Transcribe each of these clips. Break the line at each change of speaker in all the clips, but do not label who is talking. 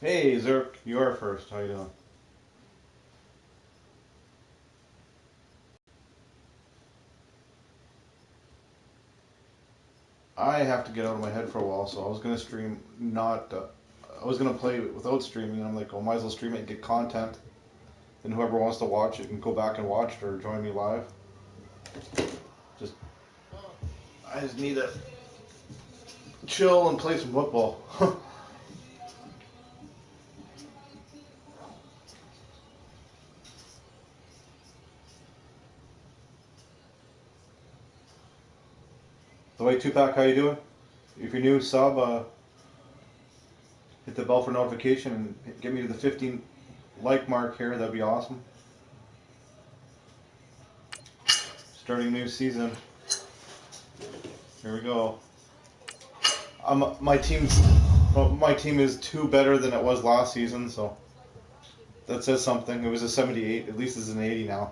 Hey, Zerk, you're first. How you doing? I have to get out of my head for a while, so I was gonna stream not. I was gonna play without streaming, and I'm like, well, might as well stream it and get content. And whoever wants to watch it can go back and watch it or join me live. Just, I just need to chill and play some football. The way Tupac, how you doing? If you're new, sub, hit the bell for notification and get me to the 15 like mark here. That'd be awesome. Starting new season. Here we go. My team is 2 better than it was last season, so that says something. It was a 78. At least it's an 80 now.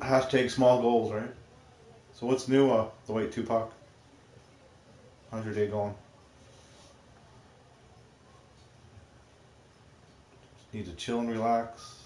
Hashtag small goals, right? So what's new, the white Tupac? How's your day going? Need to chill and relax.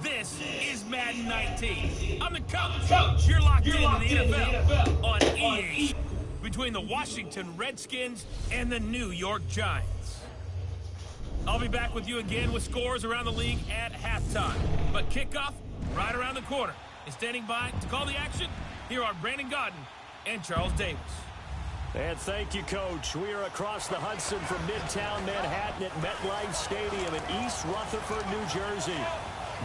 This is Madden 19. I'm the coach. You're locked into the NFL on EA. Between the Washington Redskins and the New York Giants. I'll be back with you again with scores around the league at halftime. But kickoff right around the corner. And standing by to call the action, here are Brandon Godden and Charles Davis.
And thank you, Coach. We are across the Hudson from Midtown Manhattan at MetLife Stadium in East Rutherford, New Jersey.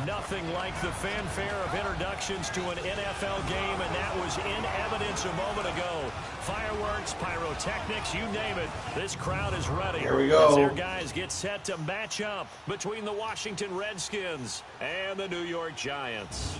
Nothing like the fanfare of introductions to an NFL game, and that was in evidence a moment ago. Fireworks, pyrotechnics, you name it. This crowd is ready.
Here we go.
As their guys get set to match up between the Washington Redskins and the New York Giants.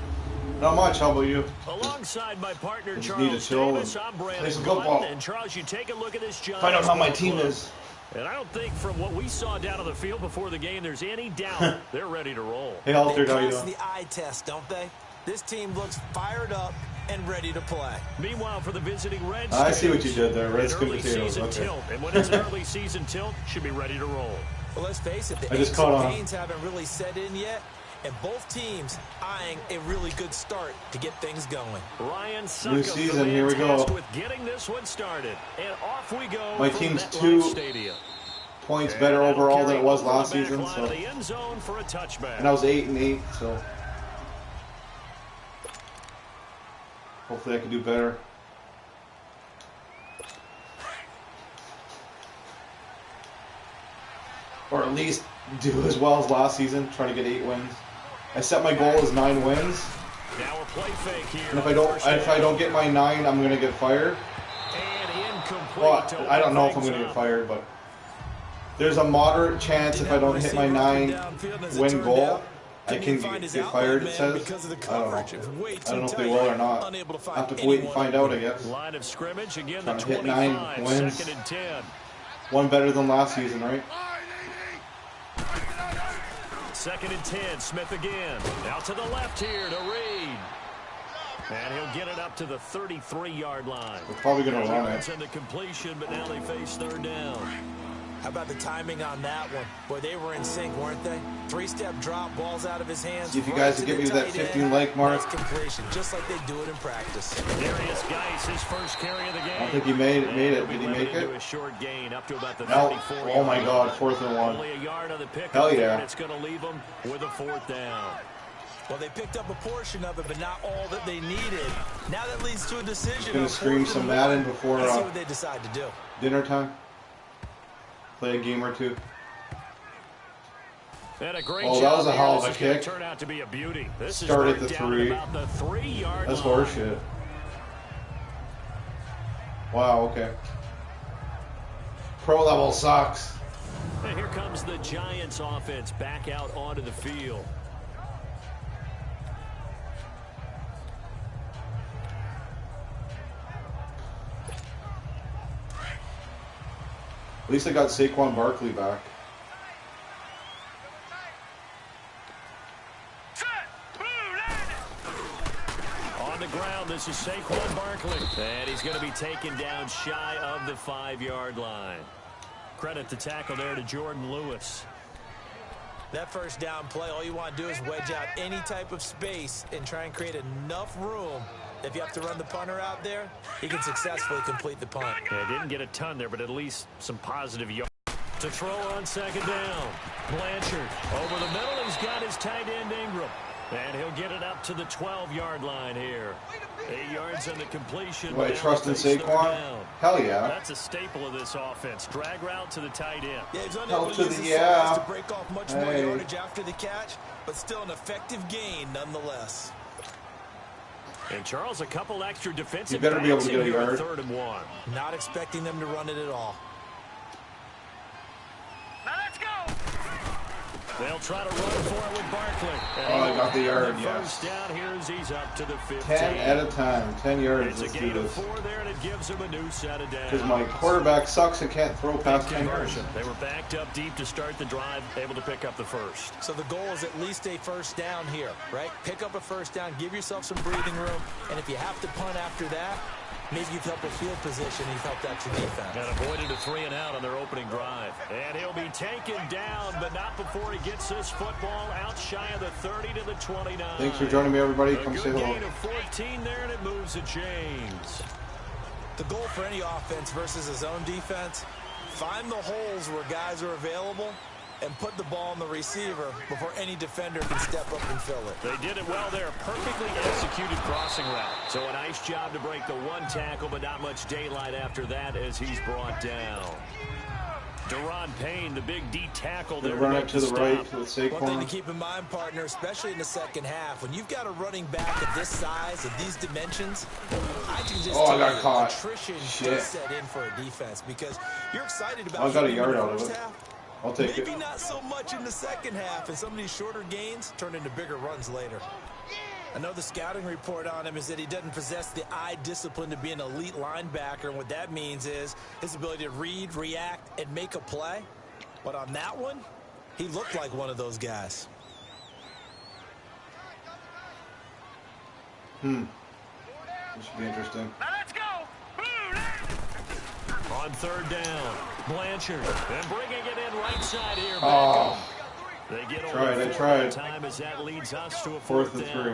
Not much. How about you?
Alongside my partner,
Just need to
Charles
chill
Davis,
and
I'm
play
Brandon
some
Godden.
football.
And Charles, you take a look at this Giants.
Find out how my team is.
And I don't think from what we saw down on the field before the game, there's any doubt they're ready to roll.
Hey, Altered, how you
They pass
doing?
the eye test, don't they? This team looks fired up and ready to play.
Meanwhile, for the visiting Redskins,
I see what you did there.
an
Redskin
early
potatoes.
season
Okay.
tilt. And when it's an early season tilt, should be ready to roll.
Well, let's face it, the
I just
aches
caught
and
on.
pains haven't really set in yet, and both teams eyeing a really good start to get things going.
Ryan
New
Suckup,
season,
the man
here we go.
tasked with getting this one started. And off we go.
My
from
team's
MetLife
2
Stadium.
points
And
better
that'll
overall than
carry
it was
over
last
the back
season.
line
So,
of the end zone for a touchback.
and I was 8-8. So, hopefully I can do better. Or at least do as well as last season. Try to get 8 wins. I set my goal as 9 wins.
Now a play fake here.
And if I don't get my 9, I'm gonna get fired.
And incomplete.
Well, I don't know if I'm gonna get fired, but there's a moderate chance if I don't hit my 9-win goal, I can get fired. It says. I don't know. I don't know if they will or not. I have to wait and find out, I guess.
Line of scrimmage again.
Trying
The
to hit
25.
9 wins.
2nd and 10.
1 better than last season, right?
2nd and 10. Smith again. Out to the left here to Reed. And he'll get it up to the 33-yard line.
We're probably gonna run
Yards
it.
and the completion, but now they face 3rd down.
How about the timing on that one? Boy, they were in sync, weren't they? 3-step drop, balls out of his hands.
See if you
right
guys
to
can get
the
me to that
tight
15
end.
like mark.
Nice completion, just like they do it in practice.
Darius Geis, his first carry of the game.
I don't think he made it.
And
Did
he'll
he
be
make
limited
it?
to a short gain up to about the
No.
34.
Oh my God, 4th and 1.
Only a yard on the pick.
Hell yeah.
It's going to leave them with a 4th down.
Well, they picked up a portion of it, but not all that they needed. Now that leads to a decision.
Gonna
on
stream
4th
some
and
Madden
1.
before
Let's see what they decide to do.
dinner time. Play a game or 2.
And a great
Oh, that
job
was a
here.
hell of
This
a
is gonna
kick.
Turn out to be a beauty. This
Start
is
at the
right down
3.
about the 3-yard
That's
line.
horseshit. Wow, okay. Pro level sucks.
And here comes the Giants offense back out onto the field.
At least I got Saquon Barkley back.
On the ground, this is Saquon Barkley. And he's going to be taken down shy of the 5-yard line. Credit the tackle there to Jordan Lewis.
That first down play, all you want to do is wedge out any type of space and try and create enough room. If you have to run the punter out there, he can successfully complete the punt.
Yeah, didn't get a ton there, but at least some positive yards. To throw on second down. Blanchard over the middle. He's got his tight end Ingram. And he'll get it up to the 12-yard line here. 8 yards on the completion.
Wait, trust in Saquon? Hell yeah.
That's a staple of this offense. Drag route to the tight end.
Yeah, he's unable to use his size to break off much more yardage after the catch, but still an effective gain nonetheless.
And Charles, a couple extra defensive.
You better be able to get a yard.
3rd and 1.
Not expecting them to run it at all.
Now let's go.
They'll try to run for it with Barkley.
Oh, I got the yard,
yes. First down here as he's up to the 15.
10 at a time. 10 yards.
It's a gain of 4 there, and it gives him a new set of downs.
Because my quarterback sucks and can't throw past 10 yards.
They were backed up deep to start the drive, able to pick up the first.
So the goal is at least a first down here, right? Pick up a first down, give yourself some breathing room, and if you have to punt after that, maybe you've helped a field position, you've helped out your defense.
And avoided a 3-and-out on their opening drive. And he'll be taken down, but not before he gets this football out shy of the 30 to the 29.
Thanks for joining me, everybody. Come say hello.
A good gain of 14 there, and it moves to James.
The goal for any offense versus his own defense, find the holes where guys are available and put the ball on the receiver before any defender can step up and fill it.
They did it well there. Perfectly executed crossing route. So a nice job to break the 1 tackle, but not much daylight after that as he's brought down. Deron Payne, the big D tackle there.
They run it to the right with Saquon.
One thing to keep in mind, partner, especially in the second half, when you've got a running back of this size, of these dimensions, I can just
I got caught.
Attrition does set in for a defense because you're excited about
I got a yard
the
out of
first
it.
half.
I'll take
Maybe
it.
not so much in the second half, and some of these shorter gains turn into bigger runs later. Another scouting report on him is that he doesn't possess the eye discipline to be an elite linebacker, and what that means is his ability to read, react, and make a play. But on that one, he looked like one of those guys.
This should be interesting.
Now let's go.
On 3rd down, Blanchard, and bringing it in right side here. They get over time as that leads us to a 4th
and 3.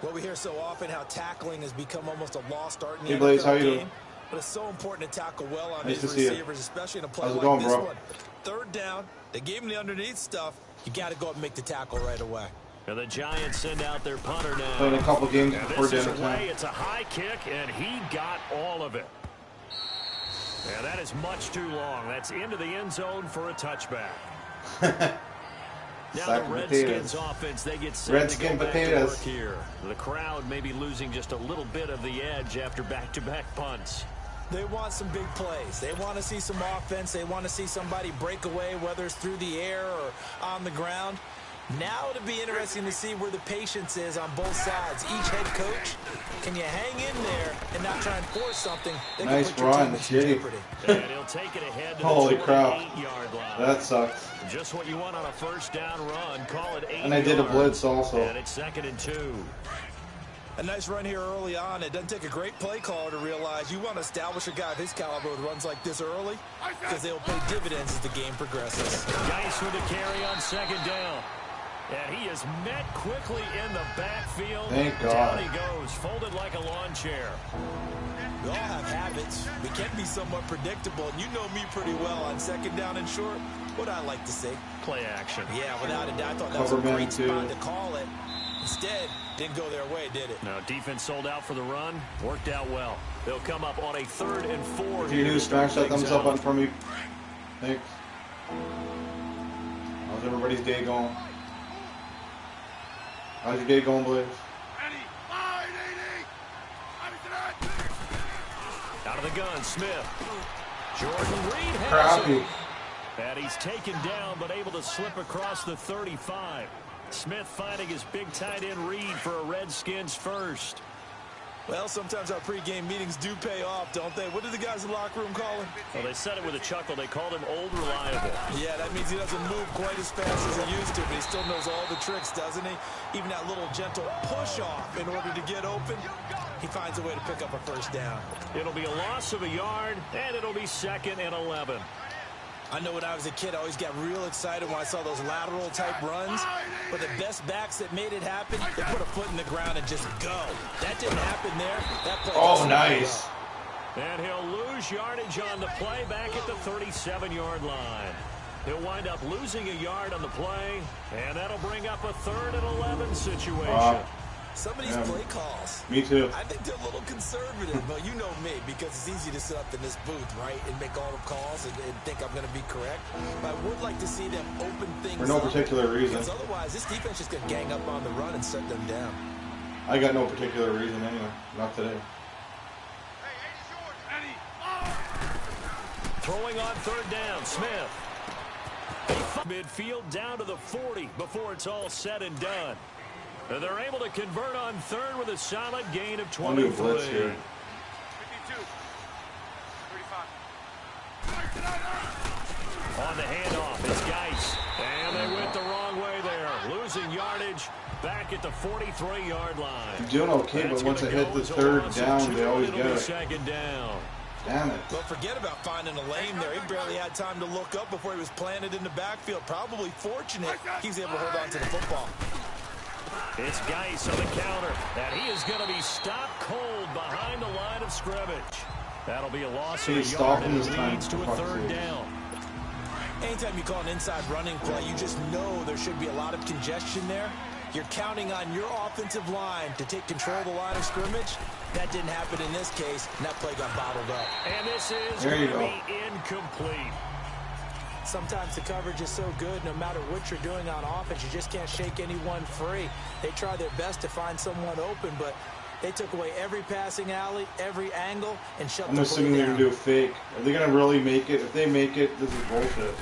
Well, we hear so often how tackling has become almost a lost art in the
Hey, Blaze, how
NFL
you
game.
doing?
But it's so important to tackle well on
Nice
these
to see you.
receivers, especially in a play
How's it
like
going,
this
bro?
one. 3rd down, they gave him the underneath stuff. You got to go up and make the tackle right away.
And the Giants send out their punter now.
Playing a couple games
Now
before
this is
dinner time.
away. It's a high kick, and he got all of it. Yeah, that is much too long. That's into the end zone for a touchback. Now the Redskins offense, they get set to go back to work here. The crowd may be losing just a little bit of the edge after back-to-back punts.
They want some big plays. They want to see some offense. They want to see somebody break away, whether it's through the air or on the ground. Now it'll be interesting to see where the patience is on both sides. Each head coach, can you hang in there and not try and force something that
nice
can put your
run,
team in jeopardy?
And he'll take it ahead to
Holy
the
crap.
28-yard line.
That sucks.
Just what you want on a first down run. Call it 8
And I did a blitz also.
And it's 2nd and 2.
A nice run here early on. It doesn't take a great play caller to realize you want to establish a guy of his caliber with runs like this early because they'll pay dividends as the game progresses.
Geis with a carry on 2nd down. And he is met quickly in the backfield.
Thank
Down
God.
he goes, folded like a lawn chair.
We all have habits. We can be somewhat predictable, and you know me pretty well on 2nd down and short. What I like to see.
Play action.
Yeah, without a doubt. I thought that was a great spot to call it. Instead, didn't go their way, did it?
Now, defense sold out for the run. Worked out well. They'll come up on a 3rd and 4.
If you're new, smash that thumbs up button for me. Thanks. How's everybody's day going? How's your day going, Blaze?
Out of the gun, Smith. Jordan Reed has
Crappy.
it. And he's taken down, but able to slip across the 35. Smith finding his big tight end read for a Redskins first.
Well, sometimes our pregame meetings do pay off, don't they? What did the guys in the locker room call him?
Well, they said it with a chuckle. They called him Old Reliable.
Yeah, that means he doesn't move quite as fast as he used to, but he still knows all the tricks, doesn't he? Even that little gentle push-off in order to get open, he finds a way to pick up a first down.
It'll be a loss of a yard, and it'll be 2nd and 11.
I know when I was a kid, I always got real excited when I saw those lateral-type runs. But the best backs that made it happen, they put a foot in the ground and just go. That didn't happen there. That play
nice.
And he'll lose yardage on the play back at the 37-yard line. He'll wind up losing a yard on the play, and that'll bring up a 3rd and 11 situation.
Some of these play calls,
me too.
I think they're a little conservative, but you know me, because it's easy to sit up in this booth, right, and make all the calls and think I'm going to be correct. But I would like to see them open things
for no particular reason.
Because otherwise, this defense is going to gang up on the run and set them down.
I got no particular reason anyway. Not today.
Throwing on 3rd down, Smith. Midfield down to the 40 before it's all said and done. They're able to convert on 3rd with a solid gain of 23.
On
the handoff is Geis. And they went the wrong way there. Losing yardage back at the 43-yard line.
I'm doing okay, but once I hit the 3rd down, they always get it.
2nd down.
Damn it.
Well, forget about finding a lane there. He barely had time to look up before he was planted in the backfield. Probably fortunate he was able to hold on to the football.
It's Geis on the counter, and he is going to be stopped cold behind the line of scrimmage. That'll be a loss of a yard, and it leads to a 3rd down.
Anytime you call an inside running play, you just know there should be a lot of congestion there. You're counting on your offensive line to take control of the line of scrimmage. That didn't happen in this case, and that play got bottled up.
And this is going to be incomplete.
Sometimes the coverage is so good, no matter what you're doing on offense, you just can't shake anyone free. They try their best to find someone open, but they took away every passing alley, every angle, and shut the play down.
I'm assuming they're going to do a fake. Are they going to really make it? If they make it, this is bullshit.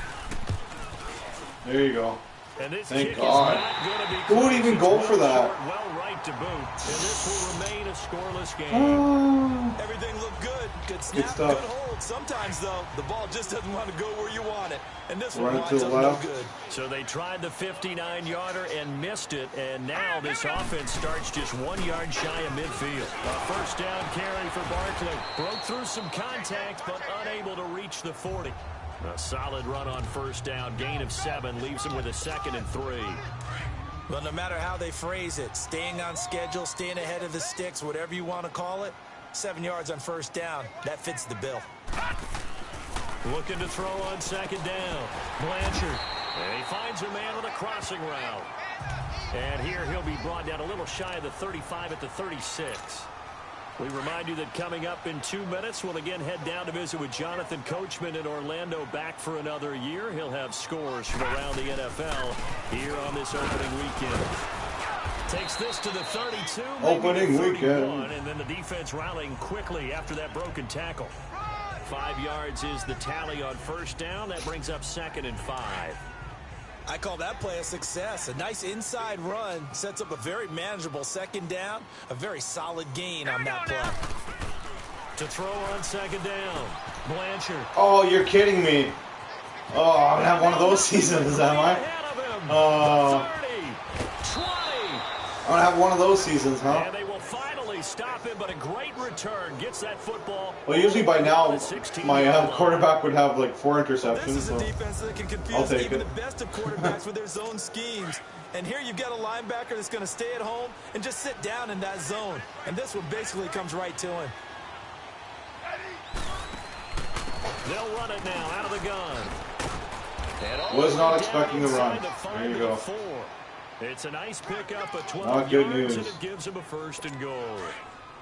There you go.
And this
Thank
kick
God.
is not going to be
who would even go for that?
Well, right to boot. And this will remain a scoreless game.
Everything looked good. Good snap, good hold. Sometimes, though, the ball just doesn't want to go where you want it. And this one winds up no good.
So they tried the 59-yarder and missed it. And now this offense starts just 1 yard shy of midfield. A 1st down carry for Barkley. Broke through some contact, but unable to reach the 40. A solid run on 1st down. Gain of 7 leaves him with a 2nd and 3.
Well, no matter how they phrase it, staying on schedule, staying ahead of the sticks, whatever you want to call it, 7 yards on 1st down, that fits the bill.
Looking to throw on 2nd down. Blanchard. And he finds a man on a crossing route. And here he'll be brought down a little shy of the 35 at the 36. We remind you that coming up in 2 minutes, we'll again head down to visit with Jonathan Coachman in Orlando, back for another year. He'll have scores from around the NFL here on this opening weekend. Takes this to the 32.
Opening weekend.
And then the defense rallying quickly after that broken tackle. 5 yards is the tally on 1st down. That brings up 2nd and 5.
I call that play a success. A nice inside run sets up a very manageable 2nd down. A very solid gain on that play.
To throw on 2nd down, Blanchard.
Oh, you're kidding me. Oh, I'm going to have one of those seasons, am I? Oh.
30, 20.
I'm going to have one of those seasons, huh?
And they will finally stop him, but a great return. Gets that football.
Well, usually by now, my quarterback would have like 4 interceptions.
This is a defense that can confuse even the best of quarterbacks with their zone schemes. And here you've got a linebacker that's going to stay at home and just sit down in that zone. And this one basically comes right to him.
They'll run it now out of the gun.
Was not expecting the run. There you go.
It's a nice pickup of 12
not good
yards,
news.
and it gives him a 1st and goal.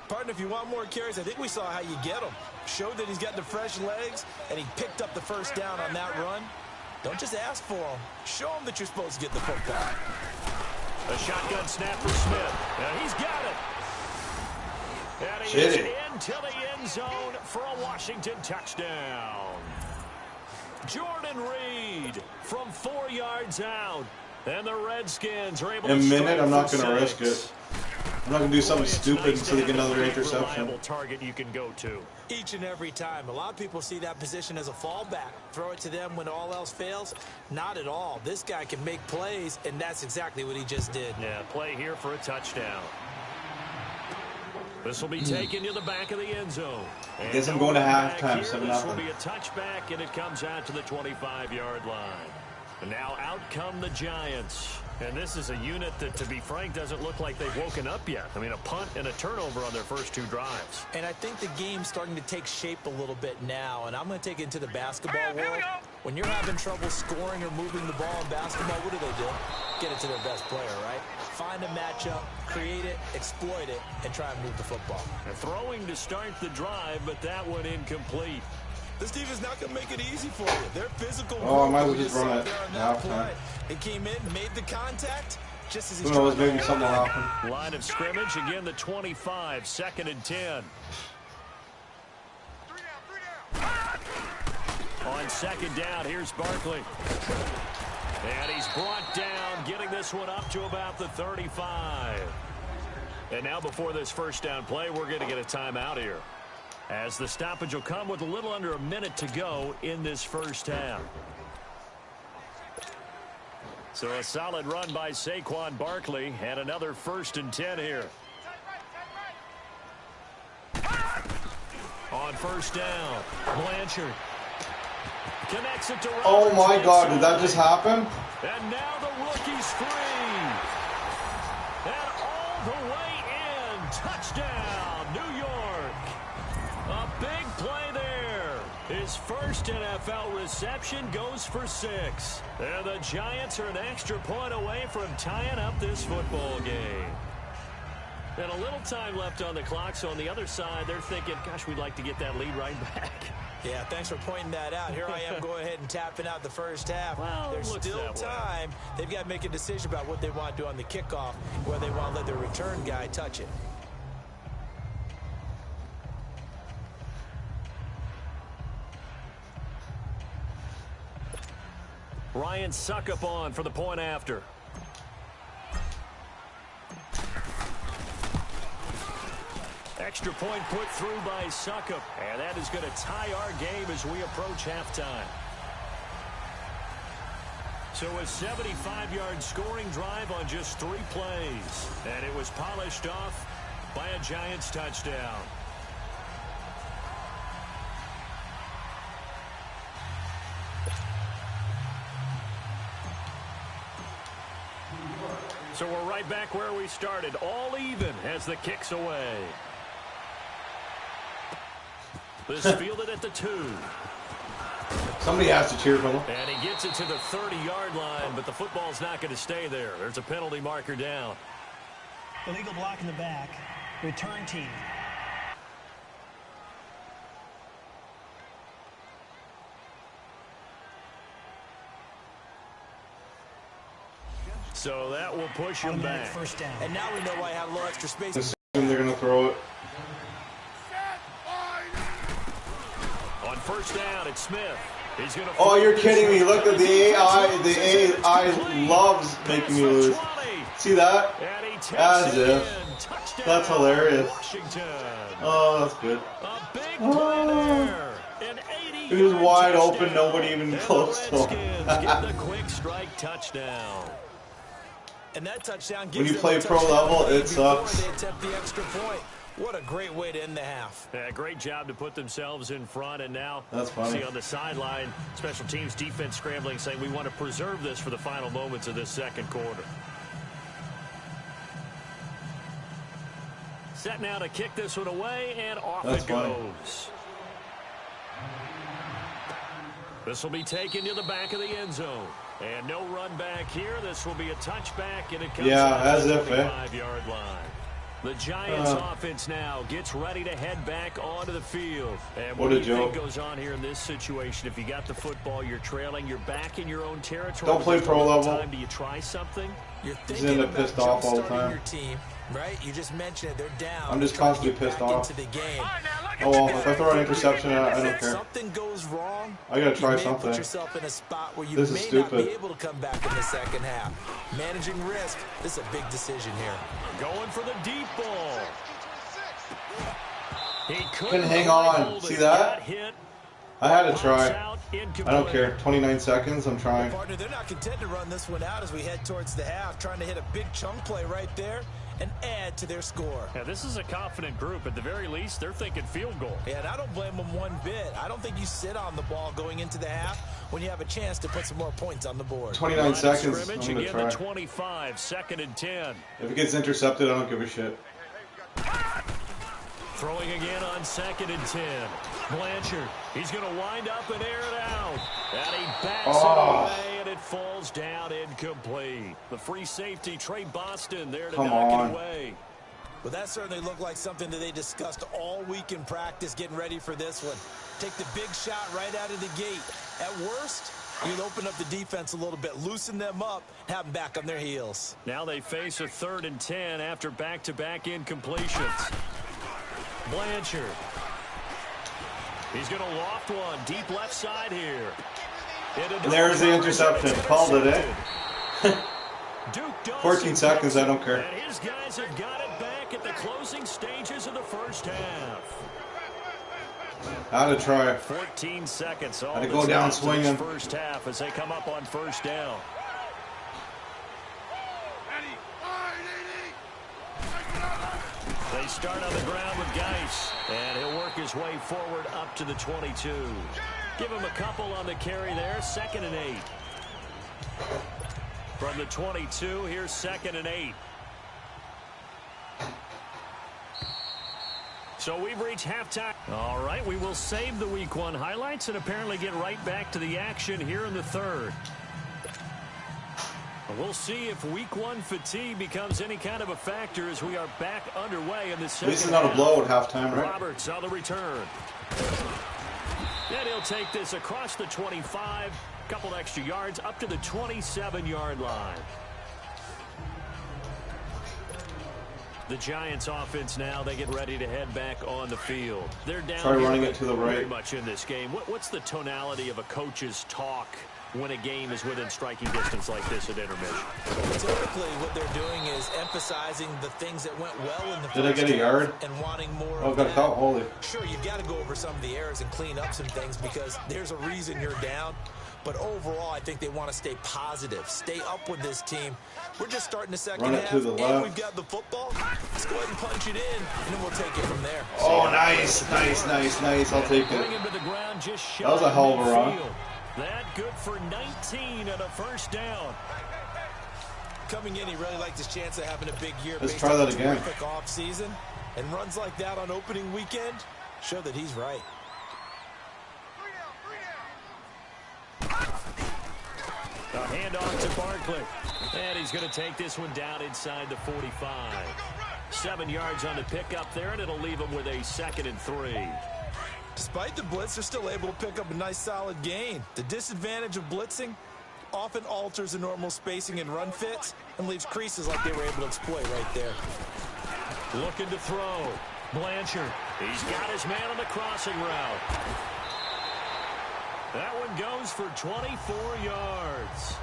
Partner, if you want more carries, I think we saw how you get him. Showed that he's got the fresh legs, and he picked up the 1st down on that run. Don't just ask for him. Show him that you're supposed to get the football.
A shotgun snap for Smith. And he's got it. And he is into the end zone for a Washington touchdown. Jordan Reed from 4 yards out. And the Redskins are able
in a
to
minute, I'm not
going
to risk it. I'm not going to do something stupid until they get another interception.
Target you can go to.
Each and every time. A lot of people see that position as a fallback. Throw it to them when all else fails. Not at all. This guy can make plays, and that's exactly what he just did.
Yeah, play here for a touchdown. This will be taken to the back of the end zone.
I guess I'm going to halftime, 7-0.
This will be a touchback, and it comes out to the 25-yard line. And now out come the Giants. And this is a unit that, to be frank, doesn't look like they've woken up yet. I mean, a punt and a turnover on their first 2 drives.
And I think the game's starting to take shape a little bit now. And I'm going to take it into the basketball world. When you're having trouble scoring or moving the ball in basketball, what do? Get it to their best player, right? Find a matchup, create it, exploit it, and try and move the football.
And throwing to start the drive, but that one incomplete.
This team is not going to make it easy for you. They're physical.
Oh, I might as well just run it.
It came in, made the contact, just as he's
who knows, maybe something will happen.
Line of scrimmage, again the 25, 2nd and 10. On 2nd down, here's Barkley. And he's brought down, getting this one up to about the 35. And now before this first down play, we're going to get a timeout here, as the stoppage will come with a little under a minute to go in this first half. So a solid run by Saquon Barkley, and another 1st and 10 here. On 1st down, Blanchard connects it to Robert.
Oh my God, did that just happen?
And now the rookie's free. And all the way in. Touchdown, New York. A big play there. His first NFL reception goes for 6. And the Giants are an extra point away from tying up this football game. And a little time left on the clock, so on the other side, they're thinking, gosh, we'd like to get that lead right back.
Yeah, thanks for pointing that out. Here I am going ahead and tapping out the first half.
Well,
there's still time. They've got to make a decision about what they want to do on the kickoff, whether they want to let the return guy touch it.
Ryan Suckup on for the point after. Extra point put through by Suckup. And that is going to tie our game as we approach halftime. So a 75-yard scoring drive on just 3 plays. And it was polished off by a Giants touchdown. So we're right back where we started, all even as the kick's away. This fielded at the 2.
Somebody has to cheer for him.
And he gets it to the 30-yard line, but the football's not going to stay there. There's a penalty marker down.
Illegal block in the back. Return team.
So that will push him back.
First down.
And now we know why I have a little extra space.
Assume they're going to throw it.
On 1st down, it's Smith. He's going to.
Oh, you're kidding me. Look at the AI. The AI loves making me lose. See that? As if. That's hilarious. Oh, that's good. Oh. It was wide open. Nobody even close to him.
Get the quick strike touchdown.
And that touchdown gives
when you
them
play
a
pro level, it sucks.
They attempt the extra point. What a great way to end the half.
Yeah, great job to put themselves in front, and now
that's funny.
See on the sideline, special teams defense scrambling, saying we want to preserve this for the final moments of this second quarter. Set now to kick this one away, and off
that's
it
funny.
goes. This will be taken to the back of the end zone. And no run back here. This will be a touchback, and it comes out to the 25-yard line. The Giants offense now gets ready to head back onto the field. And what do you think goes on here in this situation? If you got the football, you're trailing, you're back in your own territory.
Don't play pro level.
Do you try something?
You're
thinking about pissed off all the time.
Your team, right? You just mentioned it. They're down.
I'm just constantly pissed off.
Into the game.
Oh well, if I throw an interception, I don't care.
Something goes wrong.
I gotta try
you may
something.
Put yourself in a spot where you
This is
may
stupid.
not be able to come back in the second half. Managing risk. This is a big decision here.
Going for the deep ball. He
Couldn't hang on. See that? I had to try. I don't care. 29 seconds. I'm trying.
Partner, they're not content to run this one out as we head towards the half, trying to hit a big chunk play right there and add to their score.
Yeah, this is a confident group. At the very least, they're thinking field goal.
Yeah, and I don't blame them one bit. I don't think you sit on the ball going into the half when you have a chance to put some more points on the board.
29 seconds. I'm
Again,
gonna try.
25, 2nd and 10.
If it gets intercepted, I don't give a shit.
Throwing again on 2nd and 10. Blanchard, he's going to wind up and air it out. And he backs it away, and it falls down incomplete. The free safety, Trey Boston, there to knock it away.
Well, that certainly looked like something that they discussed all week in practice, getting ready for this one. Take the big shot right out of the gate. At worst, you'd open up the defense a little bit, loosen them up, have them back on their heels.
Now they face a 3rd and 10 after back-to-back incompletions. Blanchard. He's going to loft one deep left side here.
And there's the interception. Called it, eh? 14 seconds, I don't care.
And his guys have got it back at the closing stages of the first half.
I had to try.
14 seconds.
Had to go down swinging.
First half as they come up on 1st down. They start on the ground with Geis, and he'll work his way forward up to the 22. Give him a couple on the carry there, 2nd and 8. From the 22, here's 2nd and 8. So we've reached halftime. All right, we will save the Week 1 highlights and apparently get right back to the action here in the 3rd. We'll see if Week 1 fatigue becomes any kind of a factor as we are back underway in the second.
At least it's not a blowout at halftime, right?
Roberts on the return. And he'll take this across the 25, couple extra yards up to the 27-yard line. The Giants offense now, they get ready to head back on the field. They're down.
Try running it to the right.
Very much in this game. What's the tonality of a coach's talk when a game is within striking distance like this at intermission?
Typically, what they're doing is emphasizing the things that went well in the
Did I get a yard?
And wanting more
Oh,
of
got
that.
caught. Holy.
Sure, you've got to go over some of the errors and clean up some things because there's a reason you're down. But overall, I think they want to stay positive, stay up with this team. We're just starting the second half,
to the
and
left.
we've got the football. Let's go ahead and punch it in, and then we'll take it from there.
Oh, nice, nice, nice, nice. I'll take
Bring
it.
him to the ground just
That was a hell of a run.
midfield. That good for 19 and a 1st down.
Coming in, he really liked his chance of having a big year.
Let's
based
try
on
that
a
again.
Terrific off season, and runs like that on opening weekend show that he's right.
A handoff to Barkley. And he's going to take this one down inside the 45. 7 yards on the pickup there, and it'll leave him with a 2nd and 3.
Despite the blitz, they're still able to pick up a nice solid gain. The disadvantage of blitzing often alters the normal spacing and run fits and leaves creases like they were able to exploit right there.
Looking to throw. Blanchard. He's got his man on the crossing route. That one goes for 24 yards.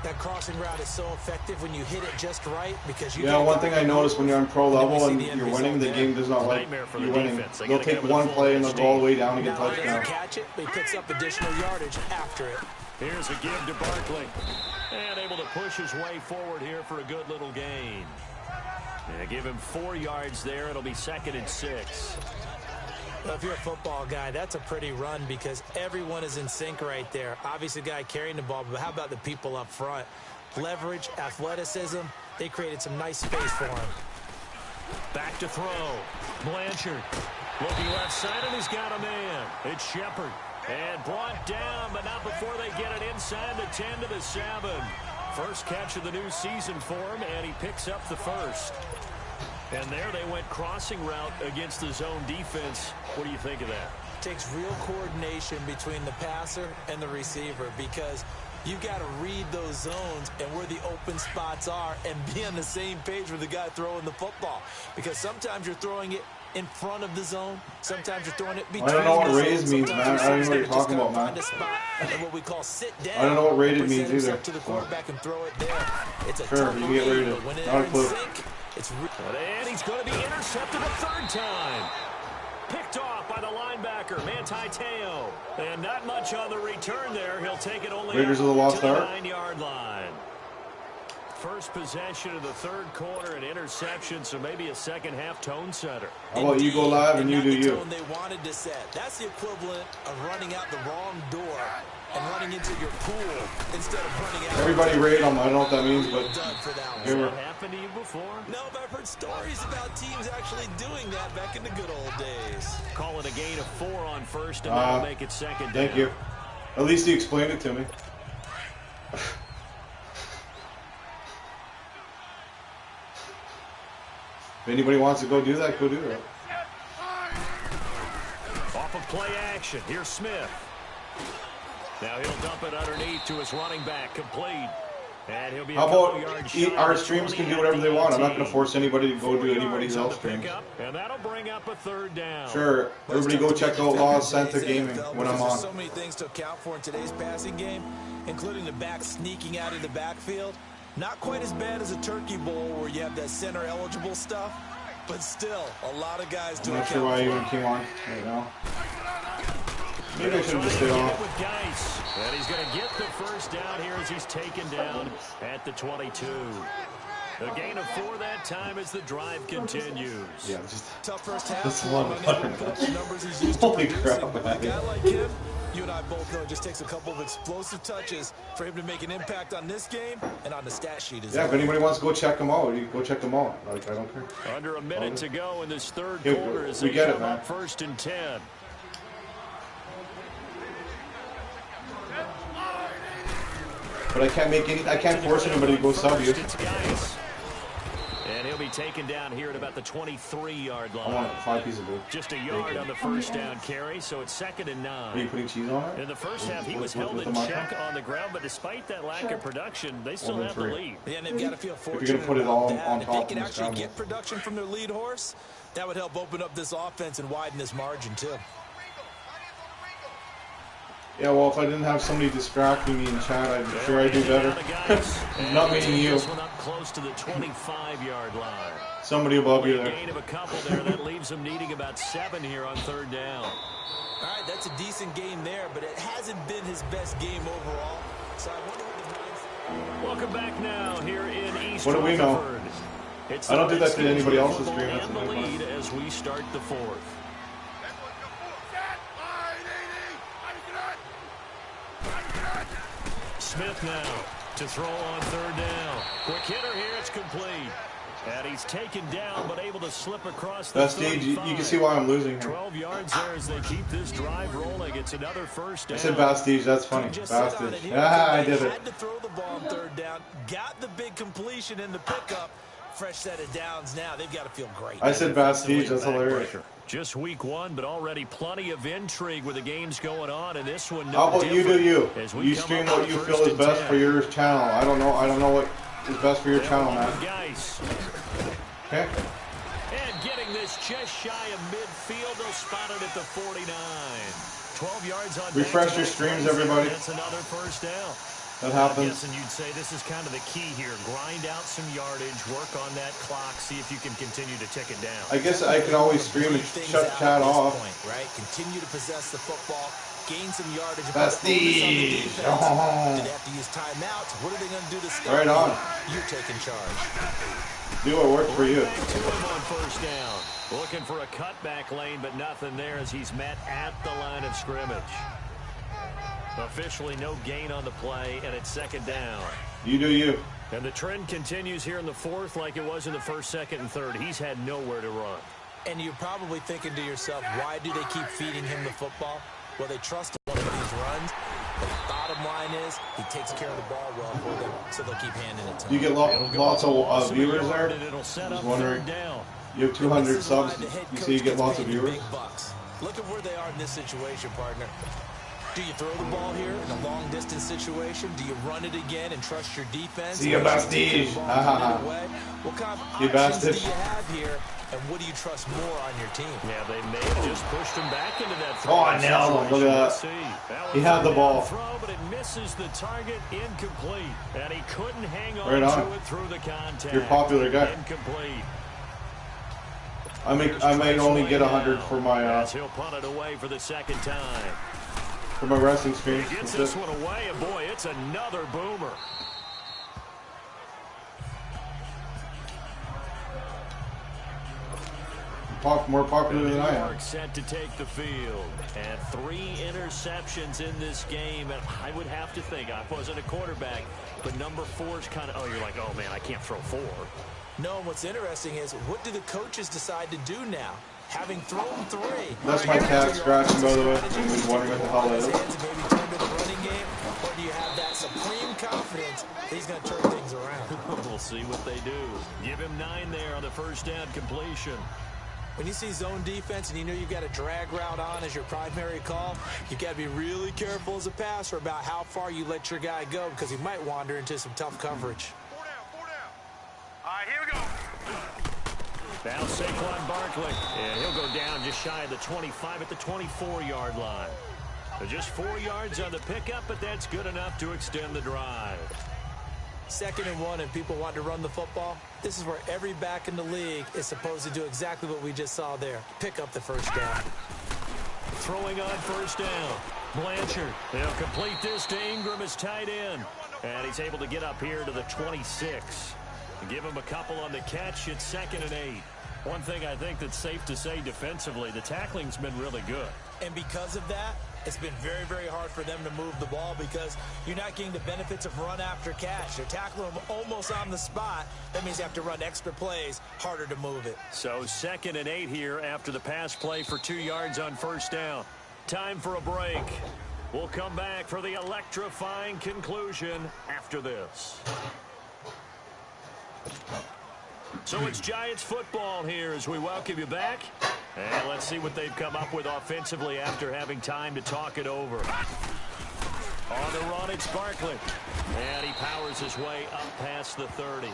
That crossing route is so effective when you hit it just right because you.
Yeah, one thing I noticed when you're on pro level and you're winning, the game does not like you winning. They'll take one play and they'll go all the way down and get touchdown.
Catch it, but he picks up additional yardage after it.
Here's a give to Barkley. And able to push his way forward here for a good little gain. And give him 4 yards there. It'll be 2nd and 6.
Well, if you're a football guy, that's a pretty run because everyone is in sync right there. Obviously, the guy carrying the ball, but how about the people up front? Leverage, athleticism, they created some nice space for him.
Back to throw. Blanchard looking left side, and he's got a man. It's Shepard. And brought down, but not before they get it inside the 10 to the 7. First catch of the new season for him, and he picks up the 1st. And there they went crossing route against the zone defense. What do you think of that?
Takes real coordination between the passer and the receiver because You've got to read those zones and where the open spots are and be on the same page with the guy throwing the football. Because sometimes you're throwing it in front of the zone. Sometimes you're throwing it between.
I don't know what raised means, man. I don't know what you're talking about, man.
And what we call sit down.
I don't know what rated means either.
To the quarterback and throw it there. It's a
sure, you can get rated. Not a clue.
And he's going to be intercepted a third time. Picked off by the linebacker, Manti Te'o. And not much on the return there. He'll take it only
Raiders of the Lost
to the
Ark.
9-yard line. First possession of the third quarter, an interception, so maybe a second-half tone setter.
How about you go live and you do you?
They wanted to set. That's the equivalent of running out the wrong door and running into your pool instead of running out.
Everybody rate them. I don't know what that means, but
Has that happened to you before?
No, but I've heard stories about teams actually doing that back in the good old days.
Call it a gain of 4 on first, and that'll make it second down.
Thank you. At least you explained it to me. If anybody wants to go do that, go do it.
Off of play action, here's Smith. Now he'll dump it underneath to his running back, complete. And he'll be
How about our streams can do whatever they want? I'm not going to force anybody to go do anybody else's streams.
And that'll bring up a third down.
Sure, everybody go check out Laws Santa Gaming when I'm on.
There's so many things to account for in today's passing game, including the back sneaking out of the backfield. Not quite as bad as a turkey bowl where you have that center eligible stuff, but still a lot of guys to account for.
I'm not sure why I even came on right now. Maybe I should have just stayed on.
And he's going to get the first down here as he's taken down at the 22. A gain of 4 that time as the drive continues.
Yeah, just
tough first half.
That's a lot of fun. Holy crap, man.
A guy like him, you and I both know it just takes a couple of explosive touches for him to make an impact on this game and on the stat sheet as well.
Yeah, if anybody wants to go check them out, you go check them out. Like, I don't care.
Under a minute to go in this third quarter as they come up 1st and 10.
But I can't force anybody to go sub you.
And he'll be taken down here at about the 23-yard line.
I want 5 pieces of it.
Just a yard on the first down carry, so it's 2nd and 9.
Are you putting cheese on it?
In the first half, he was held in check on the ground, but despite that lack of production, they still have the lead.
Yeah, and they've got to feel fortunate.
If you're going to put it all on
if
top
they can actually get production from their lead horse, that would help open up this offense and widen this margin, too.
Yeah, well, if I didn't have somebody distracting me in chat, I'm sure I'd do better. Not meaning you.
This one up close to the 25-yard line.
Somebody above you there.
Gain of a couple there. That leaves them needing about 7 here on 3rd down.
All right, that's a decent game there, but it hasn't been his best game overall. So I wonder what the
Welcome back now here in East
What do we know?
It's
I don't do that to anybody else's stream. That's
and the lead as we start the 4th. Smith now to throw on 3rd down. Quick hitter here, it's complete. And he's taken down, but able to slip across the
Stage, you can see why I'm losing here.
12 yards there as they keep this drive rolling. It's another first down.
I said Bastige, that's funny. Bastige. Ah, I did it.
Had to throw the ball on 3rd down. Got the big completion in the pickup. Fresh set of downs now. They've got to feel great.
I said Bastige, that's hilarious.
Just week 1, but already plenty of intrigue with the games going on, and this one.
How about you do you? You stream what you feel is best for your channel. I don't know what is best for your channel, man. Okay.
And getting this just shy of midfield, they'll spot it at the 49. 12 yards on.
Refresh your streams, everybody.
That's another first down.
That happens.
I'm guessing you'd say this is kind of the key here. Grind out some yardage, work on that clock, see if you can continue to tick it down.
I guess I can always stream and shut chat off.
Right? Continue to possess the football, gain some yardage.
Bastige.
Oh. Do they have to use timeouts? What are they going to do to stop
right on.
You're taking charge.
Do what works for you.
On first down. Looking for a cutback lane, but nothing there as he's met at the line of scrimmage. Officially no gain on the play, and it's 2nd down.
You do you.
And the trend continues here in the 4th like it was in the 1st, 2nd, and 3rd. He's had nowhere to run.
And you're probably thinking to yourself, why do they keep feeding him the football? Well, they trust one of these runs. But the bottom line is he takes care of the ball well for them, so they'll keep handing it to him.
You get lots of viewers there? Just wondering. You have 200 subs. You see you get lots of viewers?
Look at where they are in this situation, partner. Do you throw the ball here in a long-distance situation? Do you run it again and trust your defense?
See you, Bastige.
What kind of options do you have here, and what do you trust more on your team?
Yeah, they may have just pushed him back into that throw.
Oh, I nailed him. Look at that. He had the ball.
Throw, but it misses the target, incomplete. And he couldn't hang on to it through the contact.
You're a popular guy.
Incomplete.
I may only get 100 for my
he'll punt it away for the second time.
For my wrestling stream.
He gets this one away, and boy, it's another boomer.
More popular than I am.
Set to take the field, and 3 interceptions in this game. And I would have to think, I wasn't a quarterback, but number 4's kind of, you're like, oh man, I can't throw 4.
No, what's interesting is, what do the coaches decide to do now? Having thrown 3.
That's my cat scratching, by the way. He's wondering what the hell that is.
Maybe turn to the running game, or do you have that supreme confidence that he's going to turn things around?
We'll see what they do. Give him 9 there on the first down completion.
When you see zone defense and you know you've got a drag route on as your primary call, you've got to be really careful as a passer about how far you let your guy go, because he might wander into some tough coverage.
4 down. All right, here we go.
Now Saquon Barkley, and he'll go down just shy of the 25 at the 24-yard line. So just 4 yards on the pickup, but that's good enough to extend the drive.
2nd and 1, and people want to run the football. This is where every back in the league is supposed to do exactly what we just saw there. Pick up the first down.
Throwing on first down. Blanchard, they'll complete this to Ingram as tight end. And he's able to get up here to the 26. And give him a couple on the catch. It's 2nd and 8. One thing I think that's safe to say defensively, the tackling's been really good.
And because of that, it's been very, very hard for them to move the ball, because you're not getting the benefits of run after catch. They're tackling them almost on the spot. That means you have to run extra plays, harder to move it.
So 2nd and 8 here after the pass play for 2 yards on first down. Time for a break. We'll come back for the electrifying conclusion after this. So it's Giants football here as we welcome you back. And let's see what they've come up with offensively after having time to talk it over. On the run, it's Barkley. And he powers his way up past the 30.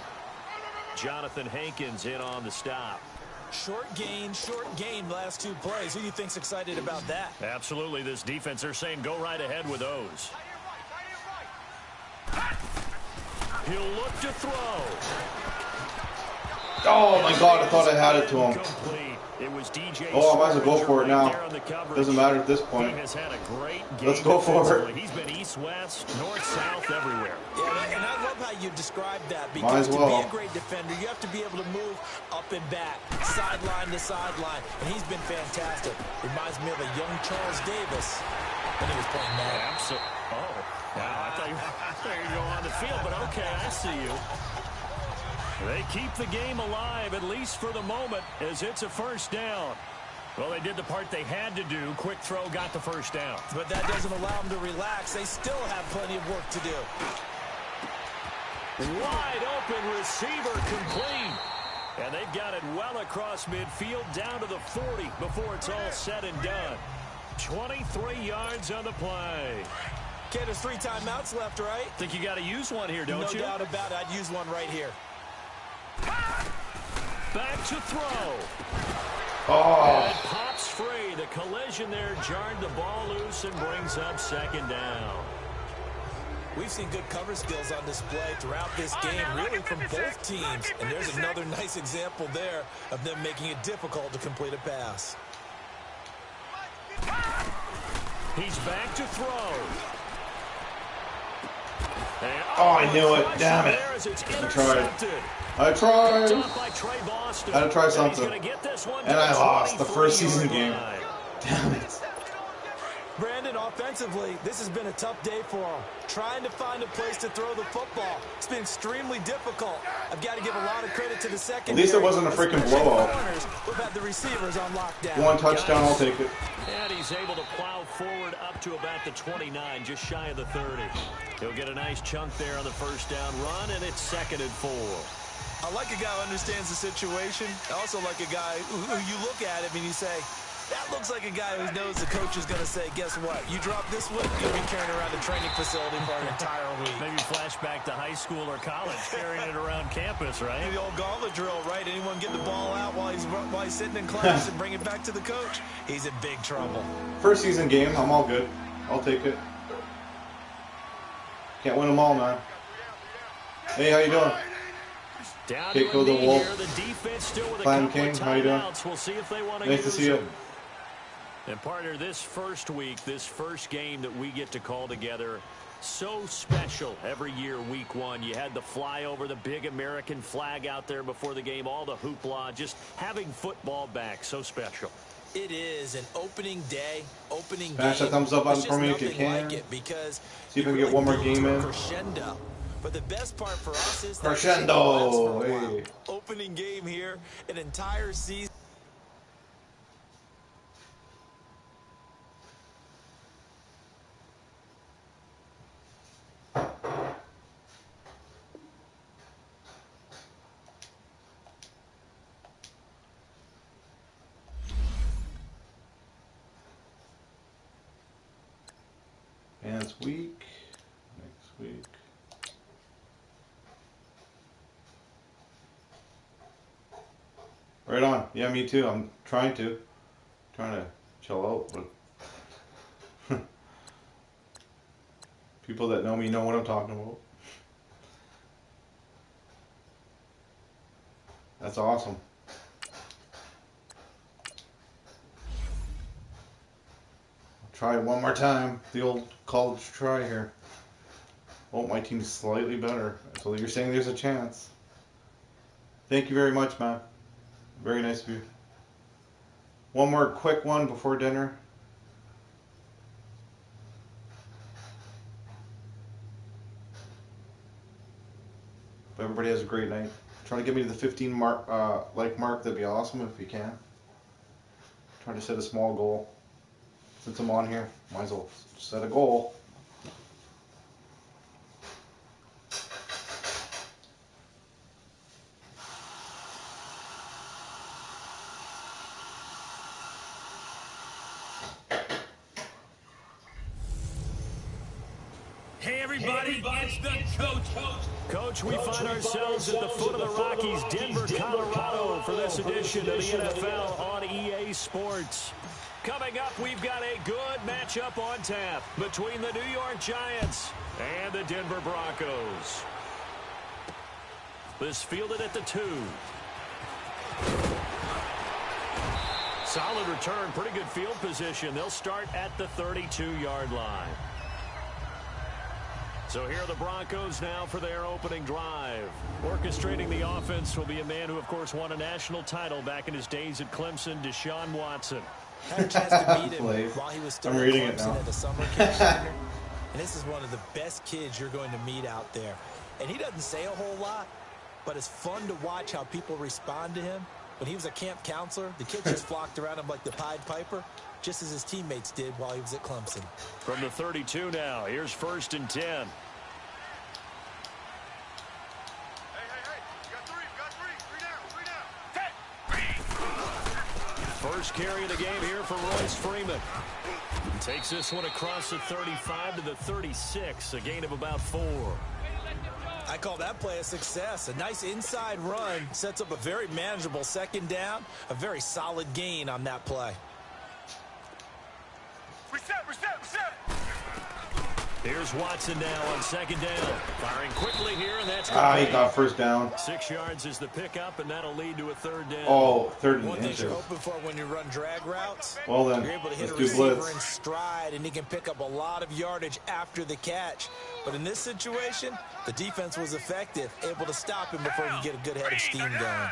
Jonathan Hankins in on the stop.
Short gain, last 2 plays. Who do you think's excited about that?
Absolutely, this defense, they're saying go right ahead with those. He'll look to throw.
Oh my God, I thought I had it to him.
It was DJ.
Oh, I might as well go for it now. Doesn't matter at this point. Let's go for it.
He's been east, west, north, south, everywhere.
Yeah, and I love how you described that, because to be a great defender, you have to be able to move up and back, sideline to sideline, and he's been fantastic. Reminds me of a young Charles Davis when he was playing Madden.
Absolutely. Oh, wow, I thought you were going on the field, but okay, I see you. They keep the game alive, at least for the moment, as it's a first down. Well, they did the part they had to do. Quick throw, got the first down.
But that doesn't allow them to relax. They still have plenty of work to do.
Wide open receiver complete. And they've got it well across midfield, down to the 40 before it's all said and done. 23 yards on the play.
Okay, there's 3 timeouts left, right?
Think you got to use one here, don't you?
No doubt about it. I'd use one right here.
Back to throw.
Oh.
And it pops free. The collision there jarred the ball loose and brings up 2nd down.
We've seen good cover skills on display throughout this game, really from both teams. And there's another nice example there of them making it difficult to complete a pass.
He's back to throw. And
I knew it. Damn it. I tried. I had to try something. And I lost the first season game. Damn it.
Brandon, offensively, this has been a tough day for him. Trying to find a place to throw the football. It's been extremely difficult. I've got to give a lot of credit to the secondary.
At least it wasn't a freaking blowout.
We've had the receivers on lockdown.
1 touchdown, I'll take it.
And he's able to plow forward up to about the 29, just shy of the 30. He'll get a nice chunk there on the first down run, and it's 2nd and 4.
I like a guy who understands the situation. I also like a guy who you look at him and you say, That looks like a guy who knows the coach is going to say, guess what? You drop this one, you'll be carrying around the training facility for an entire week.
Maybe flashback to high school or college, carrying it around campus, right?
The old gauntlet drill, right? Anyone get the ball out while he's sitting in class and bring it back to the coach? He's in big trouble.
First season game, I'm all good. I'll take it. Can't win them all, man. Hey, how you doing?
Down
Keiko
to
the Wolf.
here. The defense still with a
Clan
couple
King,
of
how you doing?
timeouts. We'll see if they want to
Nice to
use
see you.
them. And partner, this first week, this first game that we get to call together, so special every year, week one. You had the flyover, the big American flag out there before the game, all the hoopla, just having football back, so special.
It is an opening day, opening
Smash
game.
that thumbs up button
There's
for me
just
if you
nothing
can.
like it because
See if we can
you
get one more
really
game
build
in.
to a crescendo. But the best part for us is that
Crescendo,
it lasts for a while.
hey.
Opening game here, an entire season.
And it's week. Next week. Right on. Yeah, me too. I'm trying to chill out, but people that know me know what I'm talking about. That's awesome. Try it one more time. The old college try here. Oh, my team's slightly better. So you're saying there's a chance. Thank you very much, man. Very nice of you. One more quick one before dinner. Hope everybody has a great night. Try to get me to the 15 mark, like mark. That'd be awesome if you can. Try to set a small goal. Since I'm on here, might as well set a goal.
Hey, everybody, it's the coach.
Coach, we find ourselves at the foot of the Rockies, Denver, Colorado, for this edition of the NFL on EA Sports. Coming up, we've got a good matchup on tap between the New York Giants and the Denver Broncos. This fielded at the 2. Solid return, pretty good field position. They'll start at the 32-yard line. So here are the Broncos now for their opening drive. Orchestrating the offense will be a man who, of course, won a national title back in his days at Clemson, Deshaun Watson.
Had a chance to meet him while he was still
I'm
at
reading it
Clemson
now.
at the summer camp center. And this is one of the best kids you're going to meet out there. And he doesn't say a whole lot, but it's fun to watch how people respond to him. When he was a camp counselor, the kids just flocked around him like the Pied Piper, just as his teammates did while he was at Clemson.
From the 32 now, here's 1st and 10. First carry of the game here for Royce Freeman. Takes this one across the 35 to the 36, a gain of about 4.
I call that play a success. A nice inside run sets up a very manageable 2nd down, a very solid gain on that play.
Reset.
Here's Watson now on 2nd down. Firing quickly here, and that's
He
complete.
got first down.
6 yards is the pickup, and that'll lead to a 3rd down.
Oh, 3rd
One
and
thing you're
inches.
hoping for when you run drag routes,
Well then,
you're able to hit
let's
a
do
receiver
blitz.
in stride, and he can pick up a lot of yardage after the catch. But in this situation, the defense was effective, able to stop him before he could get a good head of steam going.
On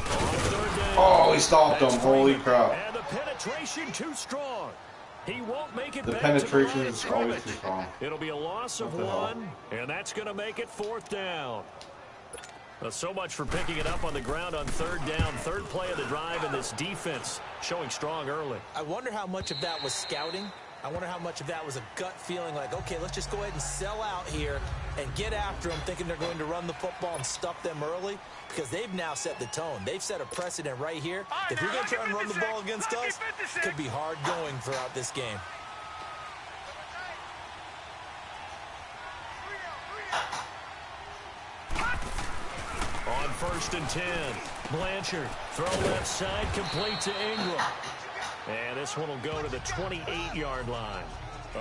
3rd down.
Oh, he stopped him.
That's
Holy
Freeman.
crap.
And the penetration too strong. He won't make it
The
back
penetration
to the line
is
of
always
scrimmage.
too strong.
It'll be a loss of
What the hell?
1, and that's going to make it 4th down. So much for picking it up on the ground on 3rd down. 3rd play of the drive, and this defense showing strong early.
I wonder how much of that was scouting. I wonder how much of that was a gut feeling like, okay, let's just go ahead and sell out here and get after them, thinking they're going to run the football and stuff them early, because they've now set the tone. They've set a precedent right here. If you're going to try and run the ball against us, it could be hard going throughout this game.
On 1st and 10, Blanchard, throw left side, complete to Ingram. And this one will go to the 28-yard line.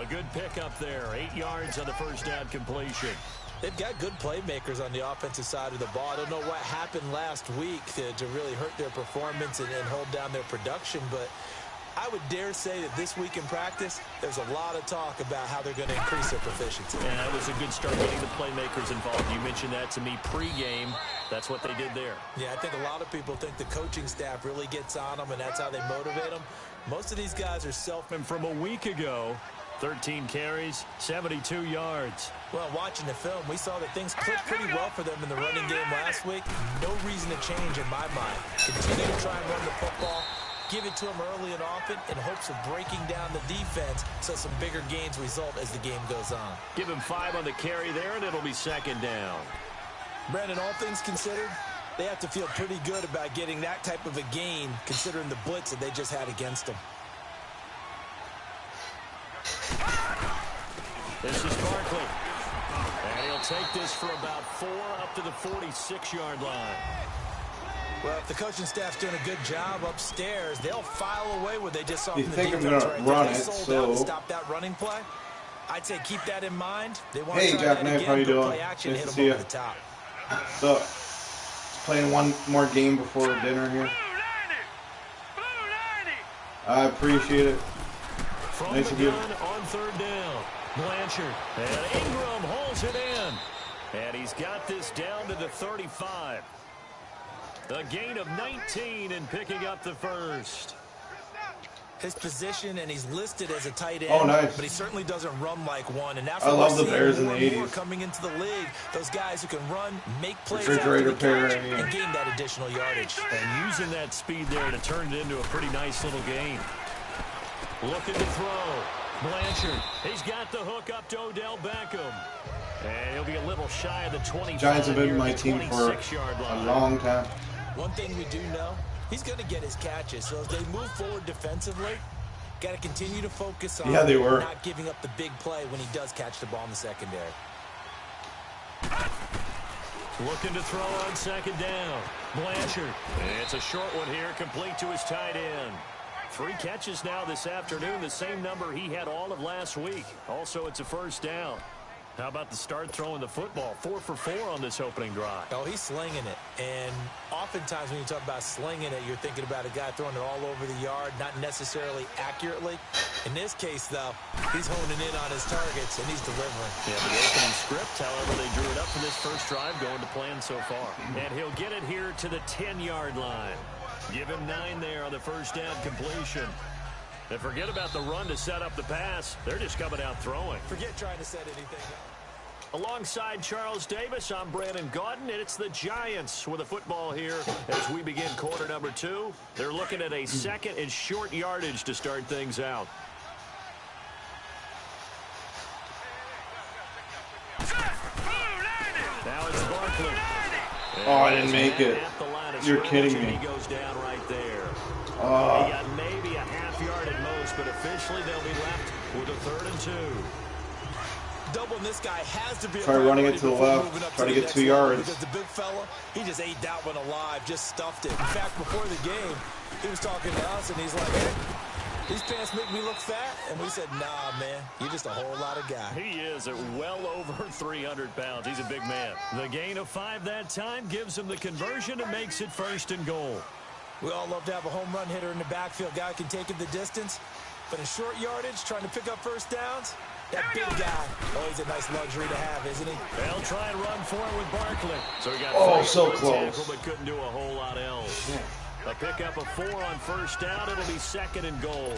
A good pickup there, 8 yards on the first down completion.
They've got good playmakers on the offensive side of the ball. I don't know what happened last week to really hurt their performance and hold down their production, but I would dare say that this week in practice, there's a lot of talk about how they're going to increase their proficiency.
And that was a good start getting the playmakers involved. You mentioned that to me pregame. That's what they did there.
Yeah, I think a lot of people think the coaching staff really gets on them, and that's how they motivate them. Most of these guys are
And from a week ago, 13 carries, 72 yards.
Well, watching the film, we saw that things clicked pretty well for them in the running game last week. No reason to change in my mind. Continue to try and run the football. Give it to them early and often in hopes of breaking down the defense so some bigger gains result as the game goes on.
Give him 5 on the carry there, and it'll be 2nd down.
Brandon, all things considered, they have to feel pretty good about getting that type of a gain considering the blitz that they just had against them.
This is Barkley. And he'll take this for about 4 up to the 46-yard line.
Well, if the coaching staff's doing a good job upstairs, they'll file away what they just saw
You
from the
think I'm
defense
gonna
right
run
there. They
it,
sold
so-
out to stop that running play. I'd say keep that in mind. They want
Hey,
to try
Jack
that
Knife,
again,
how you
but
doing?
play action,
Nice
hit
to
them
see
over
ya.
the top.
So, playing one more game before dinner here. I appreciate it.
From
Nice
the
of you.
gun on 3rd down. Blanchard. And Ingram holds it in. And he's got this down to the 35. A gain of 19 and picking up the first.
His position, and he's listed as a tight end.
Oh, nice.
But he certainly doesn't run like one. And that's
I
what
love
we're
the
seeing
Bears in
more
the
and more
80s.
coming into the league. Those guys who can run, make plays
Refrigerator
after the catch,
pair, I mean.
and gain that additional yardage.
And using that speed there to turn it into a pretty nice little game. Looking to throw. Blanchard. He's got the hook up to Odell Beckham. And he'll be a little shy of the 25.
Giants have been my team for a long time.
One thing we do know, he's going to get his catches. So as they move forward defensively, got to continue to focus on
they were.
not giving up the big play when he does catch the ball in the secondary.
Looking to throw on 2nd down. Blanchard. It's a short one here, complete to his tight end. 3 catches now this afternoon, the same number he had all of last week. Also, it's a 1st down. How about the start throwing the football? 4 for 4 on this opening drive.
Oh, he's slinging it. And oftentimes when you talk about slinging it, you're thinking about a guy throwing it all over the yard, not necessarily accurately. In this case, though, he's honing in on his targets, and he's delivering.
Yeah, the opening script, however, they drew it up for this first drive, going to plan so far. And he'll get it here to the 10-yard line. Give him 9 there on the 1st down completion. And forget about the run to set up the pass. They're just coming out throwing.
Forget trying to set anything up.
Alongside Charles Davis, I'm Brandon Gaudin, and it's the Giants with a football here as we begin quarter number 2. They're looking at a 2nd and short yardage to start things out. Now it's Barkley.
Oh, I didn't make it. You're kidding me.
He goes down right there.
Oh.
He got maybe a half yard at most, but officially they'll be left with a 3rd and 2.
Doubling this guy has to be
Try running it to the left. Try to get 2 yards.
Because the big fella, he just ate that one alive, just stuffed it. In fact, before the game, he was talking to us, and he's like, hey, these pants make me look fat. And we said, nah, man, you're just a whole lot of guy.
He is at well over 300 pounds. He's a big man. The gain of 5 that time gives him the conversion and makes it 1st and goal.
We all love to have a home run hitter in the backfield. Guy who can take it the distance. But in short yardage, trying to pick up 1st downs, that big guy, oh, he's a nice luxury to have, isn't he?
They'll try and run for it with Barkley. So he got
so close.
Tackle, but couldn't do a whole lot else. A pickup of 4 on 1st down. It'll be 2nd and goal.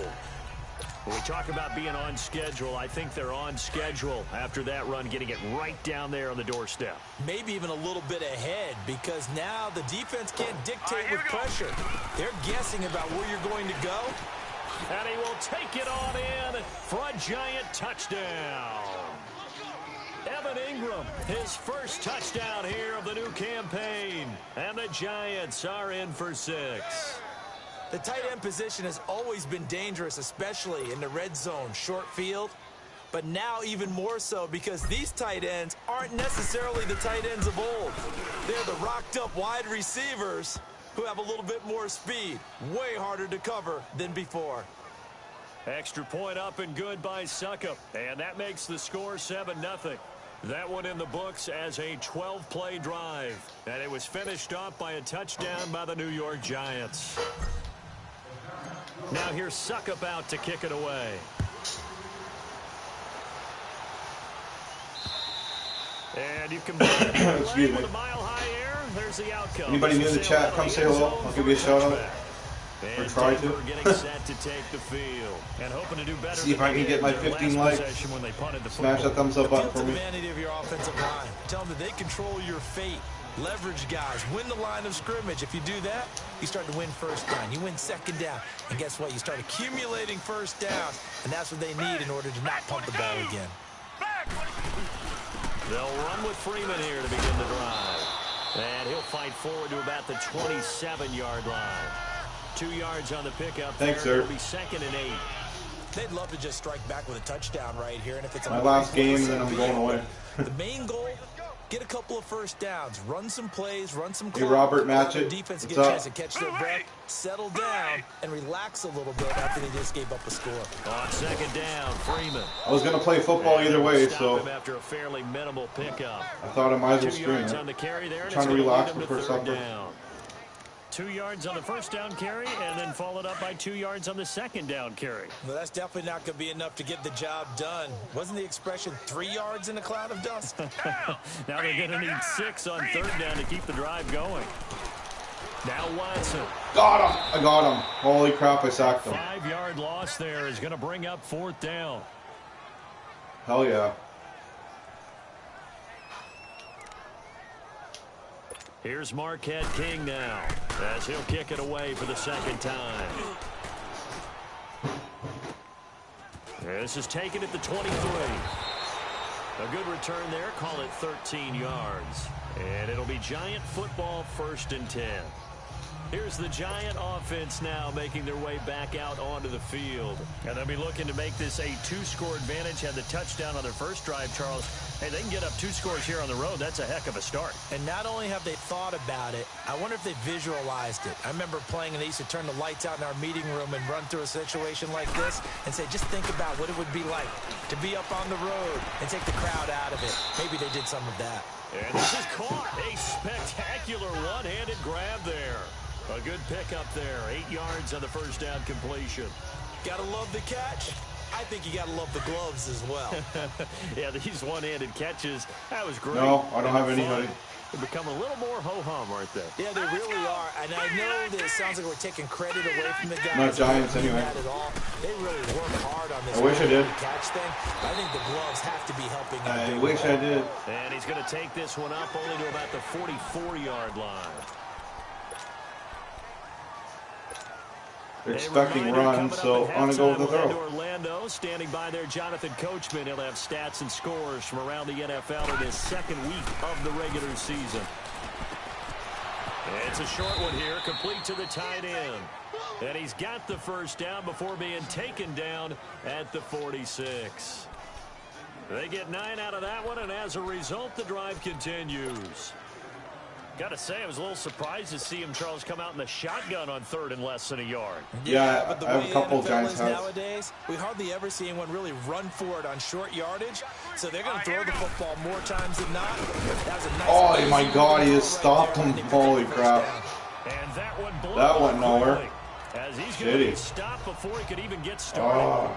When we talk about being on schedule, I think they're on schedule after that run, getting it right down there on the doorstep.
Maybe even a little bit ahead, because now the defense can't dictate with pressure. They're guessing about where you're going to go,
And he will take it on in for a giant touchdown. Evan Ingram, his first touchdown here of the new campaign. And the Giants are in for 6.
The tight end position has always been dangerous, especially in the red zone, short field. But now even more so because these tight ends aren't necessarily the tight ends of old. They're the rocked-up wide receivers who have a little bit more speed. Way harder to cover than before.
Extra point up and good by Suckup. And that makes the score 7-0. That one in the books as a 12-play drive. And it was finished off by a touchdown by the New York Giants. Now here's Suckup out to kick it away. And you can
excuse me.
with a mile-high air. There's the outcome.
Anybody new in the chat, come say hello. I'll give you a shout out. Or try to.
Getting set to take the field and hoping to do better.
See if I can get my 15 likes. Smash that thumbs up button for me.
Humanity of your offensive line. Tell them that they control your fate. Leverage guys. Win the line of scrimmage. If you do that, you start to win first down. You win second down. And guess what? You start accumulating first down. And that's what they need in order to not pump the ball again.
They'll run with Freeman here to begin the drive. And he'll fight forward to about the 27-yard line. 2 yards on the pickup.
Thanks, sir.
It'll be 2nd and 8.
They'd love to just strike back with a touchdown right here. And if it's
my last game, and then I'm going away.
The main goal, get a couple of first downs, run some plays, run some
clock. Hey, Robert, match it.
Defense
What's
get a
up?
chance to catch their breath, settle down, and relax a little bit after they just gave up a score.
On 2nd down, Freeman.
I was gonna play football either way, so
after a fairly minimal pickup.
I thought I might as well
2
stream
yards
it.
on the carry there, and
Trying to relax
lead
before supper.
Down. 2 yards on the first down carry, and then followed up by 2 yards on the second down carry.
Well, that's definitely not going to be enough to get the job done. Wasn't the expression 3 yards in a cloud of dust?
Now they're going to need 6 on 3rd down to keep the drive going. Now Watson.
Got him! I got him. Holy crap, I sacked him.
5-yard loss there is going to bring up 4th down.
Hell yeah.
Here's Marquette King now, as he'll kick it away for the 2nd time. This is taken at the 23. A good return there, call it 13 yards. And it'll be Giant football 1st and 10. Here's the Giant offense now making their way back out onto the field. And they'll be looking to make this a 2-score advantage. Had the touchdown on their first drive, Charles. Hey, they can get up 2 scores here on the road. That's a heck of a start.
And not only have they thought about it, I wonder if they visualized it. I remember playing and they used to turn the lights out in our meeting room and run through a situation like this and say, just think about what it would be like to be up on the road and take the crowd out of it. Maybe they did some of that.
And this is caught. A spectacular one-handed grab there. A good pickup there. 8 yards on the first down completion.
Gotta love the catch. I think you gotta love the gloves as well.
Yeah, these one-handed catches, that was great.
No, I don't have any, honey.
They become a little more ho-hum, aren't they?
Yeah, they really are. And I know that it sounds like we're taking credit away from the guys.
Not Giants, anyway.
At all. They really work hard on this.
I wish I did.
Catch thing. I think the gloves have to be helping.
I wish I did.
And he's going to take this one up only to about the 44-yard line.
They're expecting runs, so I'm going to go with the throw.
Orlando, standing by there, Jonathan Coachman. He'll have stats and scores from around the NFL in his 2nd week of the regular season. It's a short one here, complete to the tight end. And he's got the first down before being taken down at the 46. They get 9 out of that one, and as a result, the drive continues. Got to say, I was a little surprised to see him, Charles, come out in the shotgun on 3rd and less than a yard.
Yeah,
but the
I have
way
a couple
NFL
Giants
is nowadays, we hardly ever see anyone really run for it on short yardage. So they're going to throw the football more times than not. That was a nice
oh my God, he has stopped him. Holy crap.
And that one blew
that went nowhere.
As he's going to be stopped before he could even get started.
Oh.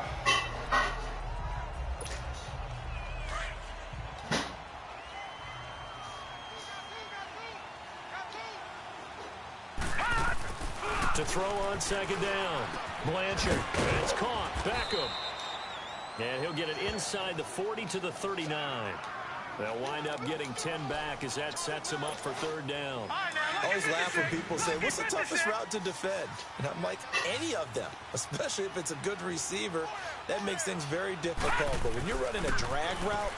To throw on 2nd down. Blanchard. And it's caught. Beckham. And he'll get it inside the 40 to the 39. They'll wind up getting 10 back as that sets him up for 3rd down.
I always laugh when people say, what's the toughest route to defend? And I'm like, any of them, especially if it's a good receiver. That makes things very difficult. But when you're running a drag route,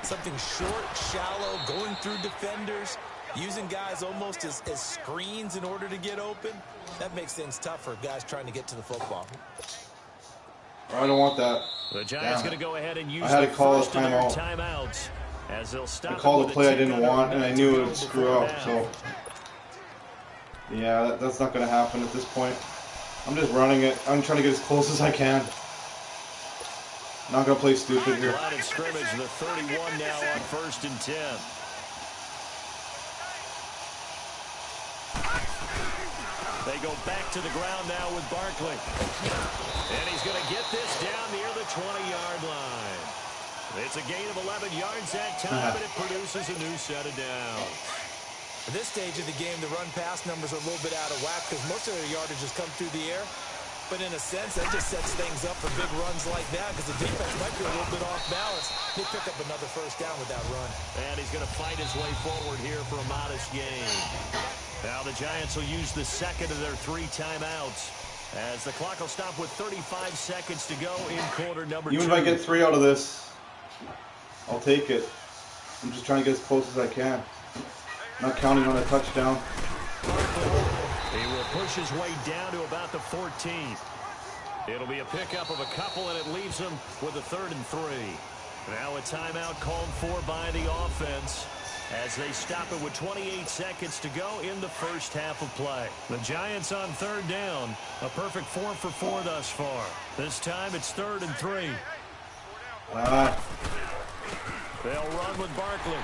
something short, shallow, going through defenders, using guys almost as screens in order to get open, that makes things tough for guys trying to get to the football.
I don't want that.
The Giants going to go ahead and use
I had to call a
timeouts as they'll stop.
I called a play I didn't want, and I knew it would screw up. So, yeah, that's not going to happen at this point. I'm just running it. I'm trying to get as close as I can. Not going to play stupid here.
Line of scrimmage, the 31 now on 1st and 10. They go back to the ground now with Barkley. And he's going to get this down near the 20-yard line. It's a gain of 11 yards that time, and it produces a new set of downs.
At this stage of the game, the run-pass numbers are a little bit out of whack because most of their yardage has come through the air. But in a sense, that just sets things up for big runs like that because the defense might be a little bit off balance. They pick up another first down with that run.
And he's going to fight his way forward here for a modest gain. Now the Giants will use the second of their 3 timeouts as the clock will stop with 35 seconds to go in quarter number 2.
Even if I get 3 out of this, I'll take it. I'm just trying to get as close as I can. Not counting on a touchdown.
He will push his way down to about the 14. It'll be a pickup of a couple, and it leaves him with a 3rd and 3. Now a timeout called for by the offense as they stop it with 28 seconds to go in the first half of play. The Giants on 3rd down, a perfect 4 for 4 thus far. This time it's 3rd and 3. They'll run with Barkley.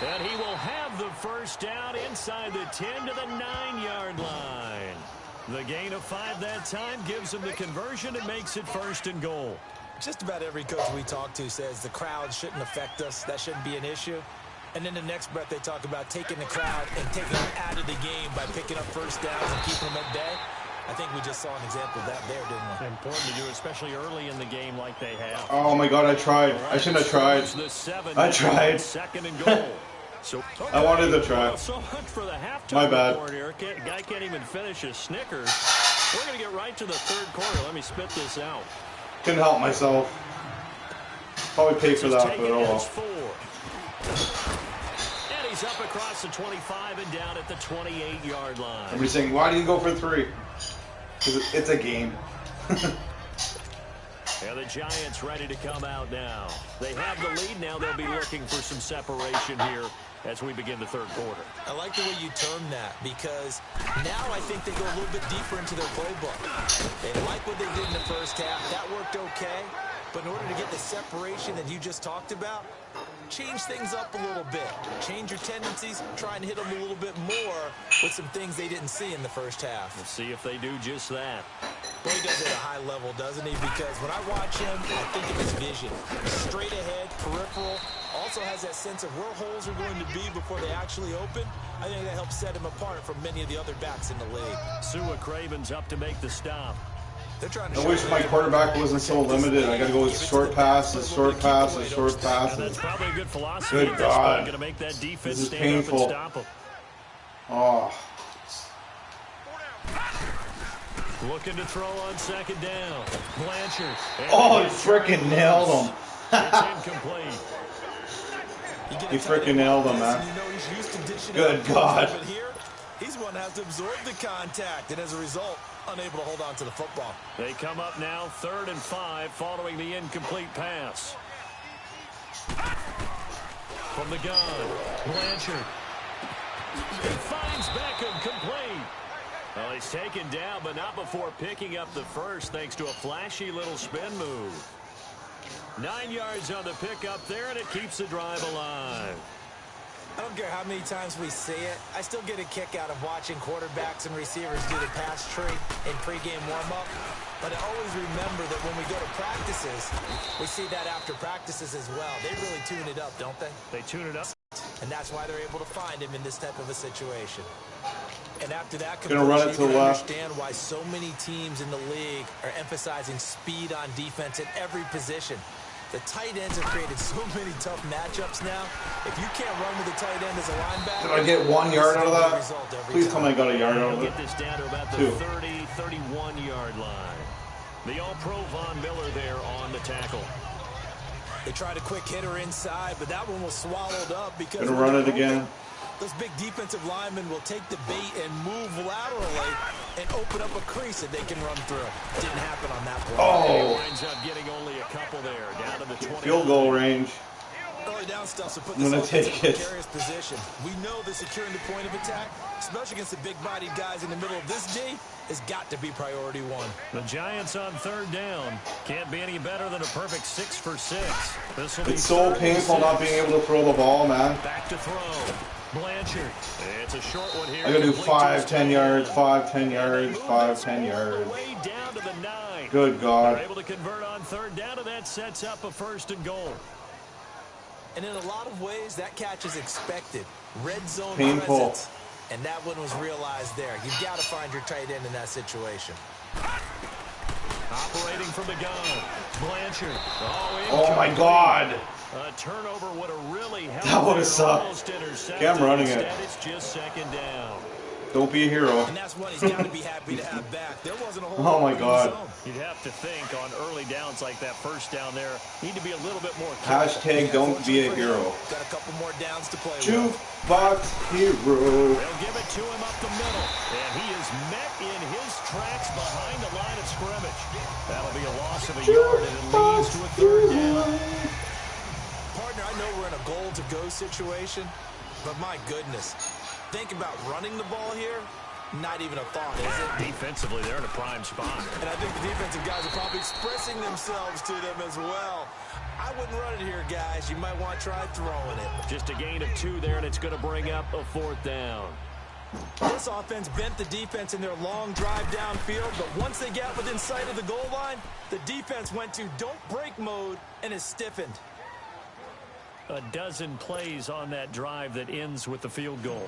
And he will have the first down inside the 10 to the 9-yard line. The gain of 5 that time gives him the conversion and makes it 1st and goal.
Just about every coach we talk to says the crowd shouldn't affect us. That shouldn't be an issue. And in the next breath, they talk about taking the crowd and taking them out of the game by picking up first downs and keeping them at bay. I think we just saw an example of that there, didn't we?
Important to do, especially early in the game like they have.
Oh my God, I tried. I shouldn't have tried. I tried.
2nd and goal. So,
I wanted to try.
So much for the halftime
My bad.
report here. Guy can't even finish his Snickers. We're going to get right to the 3rd quarter. Let me spit this out.
Couldn't help myself. Probably pay for that, but oh well.
And he's up across the 25 and down at the 28-yard line.
Everybody's saying, why didn't you go for 3? Because it's a game.
And the Giants ready to come out now. They have the lead now. They'll be looking for some separation here as we begin the 3rd quarter.
I like the way you term that because now I think they go a little bit deeper into their playbook. They like what they did in the first half. That worked okay. But in order to get the separation that you just talked about, change things up a little bit. Change your tendencies. Try and hit them a little bit more with some things they didn't see in the first half.
We'll see if they do just that.
Well, he does it at a high level, doesn't he? Because when I watch him, I think of his vision. Straight ahead, peripheral. Also has that sense of where holes are going to be before they actually open. I think that helps set him apart from many of the other backs in the league.
Sua Craven's up to make the stop.
I wish my quarterback wasn't so limited. I got to go with short passes, short passes, short passes.
That's probably a good philosophy.
Good God.
Going to make that defense
This is
stand
painful.
up and stop him.
Oh.
Looking to throw on 2nd down. Blanchard.
Oh, he freaking nailed him.
It's incomplete.
He freaking nailed him, man. Good God.
But here, he's one that has to absorb the contact, and as a result, unable to hold on to the football.
They come up now 3rd and 5 following the incomplete pass. From the gun, Blanchard. He finds Beckham complete. Well, he's taken down, but not before picking up the first thanks to a flashy little spin move. 9 yards on the pickup there, and it keeps the drive alive.
I don't care how many times we see it. I still get a kick out of watching quarterbacks and receivers do the pass tree in pregame warm-up. But I always remember that when we go to practices, we see that after practices as well. They really tune it up, don't they?
They tune it up.
And that's why they're able to find him in this type of a situation. And after that,
Gonna run it to the left.
Understand why so many teams in the league are emphasizing speed on defense at every position. The tight ends have created so many tough matchups now. If you can't run with a tight end as a linebacker,
did I get 1 yard out of that? Please tell me I got a yard out of
We'll
it.
get this down to about the 30, 31-yard line. The All-Pro Von Miller there on the tackle.
They tried a quick hitter inside, but that one was swallowed up because
Gonna run it again.
Those big defensive linemen will take the bait and move laterally and open up a crease that they can run through. Didn't happen on that play.
Oh.
He winds up getting only a couple there, down to the 20.
Field goal range.
Early down stuff, so put
I'm
this
gonna
offense
take
in a
it.
precarious position. We know that securing the point of attack, especially against the big-bodied guys in the middle of this D, has got to be priority one.
The Giants on third down. Can't be any better than a perfect 6 for 6. This will be
It's so painful not being able to throw the ball, man.
back to throw. Blanchard. It's a short one here.
I gotta do
Complete
5,
to
10 yards,
Staley.
5, 10 yards, 5, 10
All the
yards.
way down to the 9.
Good
They're
God.
able to convert on third down, and that sets up a 1st and goal.
And in a lot of ways, that catch is expected. Red zone
Painful.
presence. And that one was realized there. You've got to find your tight end in that situation.
Operating from the gun. Blanchard.
Oh my God.
A turnover would have really helped.
That would've
there,
sucked.
almost intercepted.
Yeah, I'm running it.
Instead, it's just 2nd down.
Don't be a hero.
And that's one he's got to be happy to have back. There wasn't a whole
Oh
lot
my
in the
God.
zone.
You'd have to think on early downs like that, 1st down there, need to be a little bit more careful.
Hashtag don't be a hero.
Got a couple more downs to play with.
Jukebox hero.
They'll give it to him up the middle. And he is met in his tracks behind the line of scrimmage. That'll be a loss of a yard, and it leads to a 3rd down.
Partner, I know we're in a goal-to-go situation, but my goodness. Think about running the ball here. Not even a thought, is it?
Defensively, they're in a prime spot.
And I think the defensive guys are probably expressing themselves to them as well. I wouldn't run it here, guys. You might want to try throwing it.
Just a gain of 2 there, and it's going to bring up a 4th down.
This offense bent the defense in their long drive downfield, but once they got within sight of the goal line, the defense went to don't break mode and is stiffened.
A dozen plays on that drive that ends with the field goal.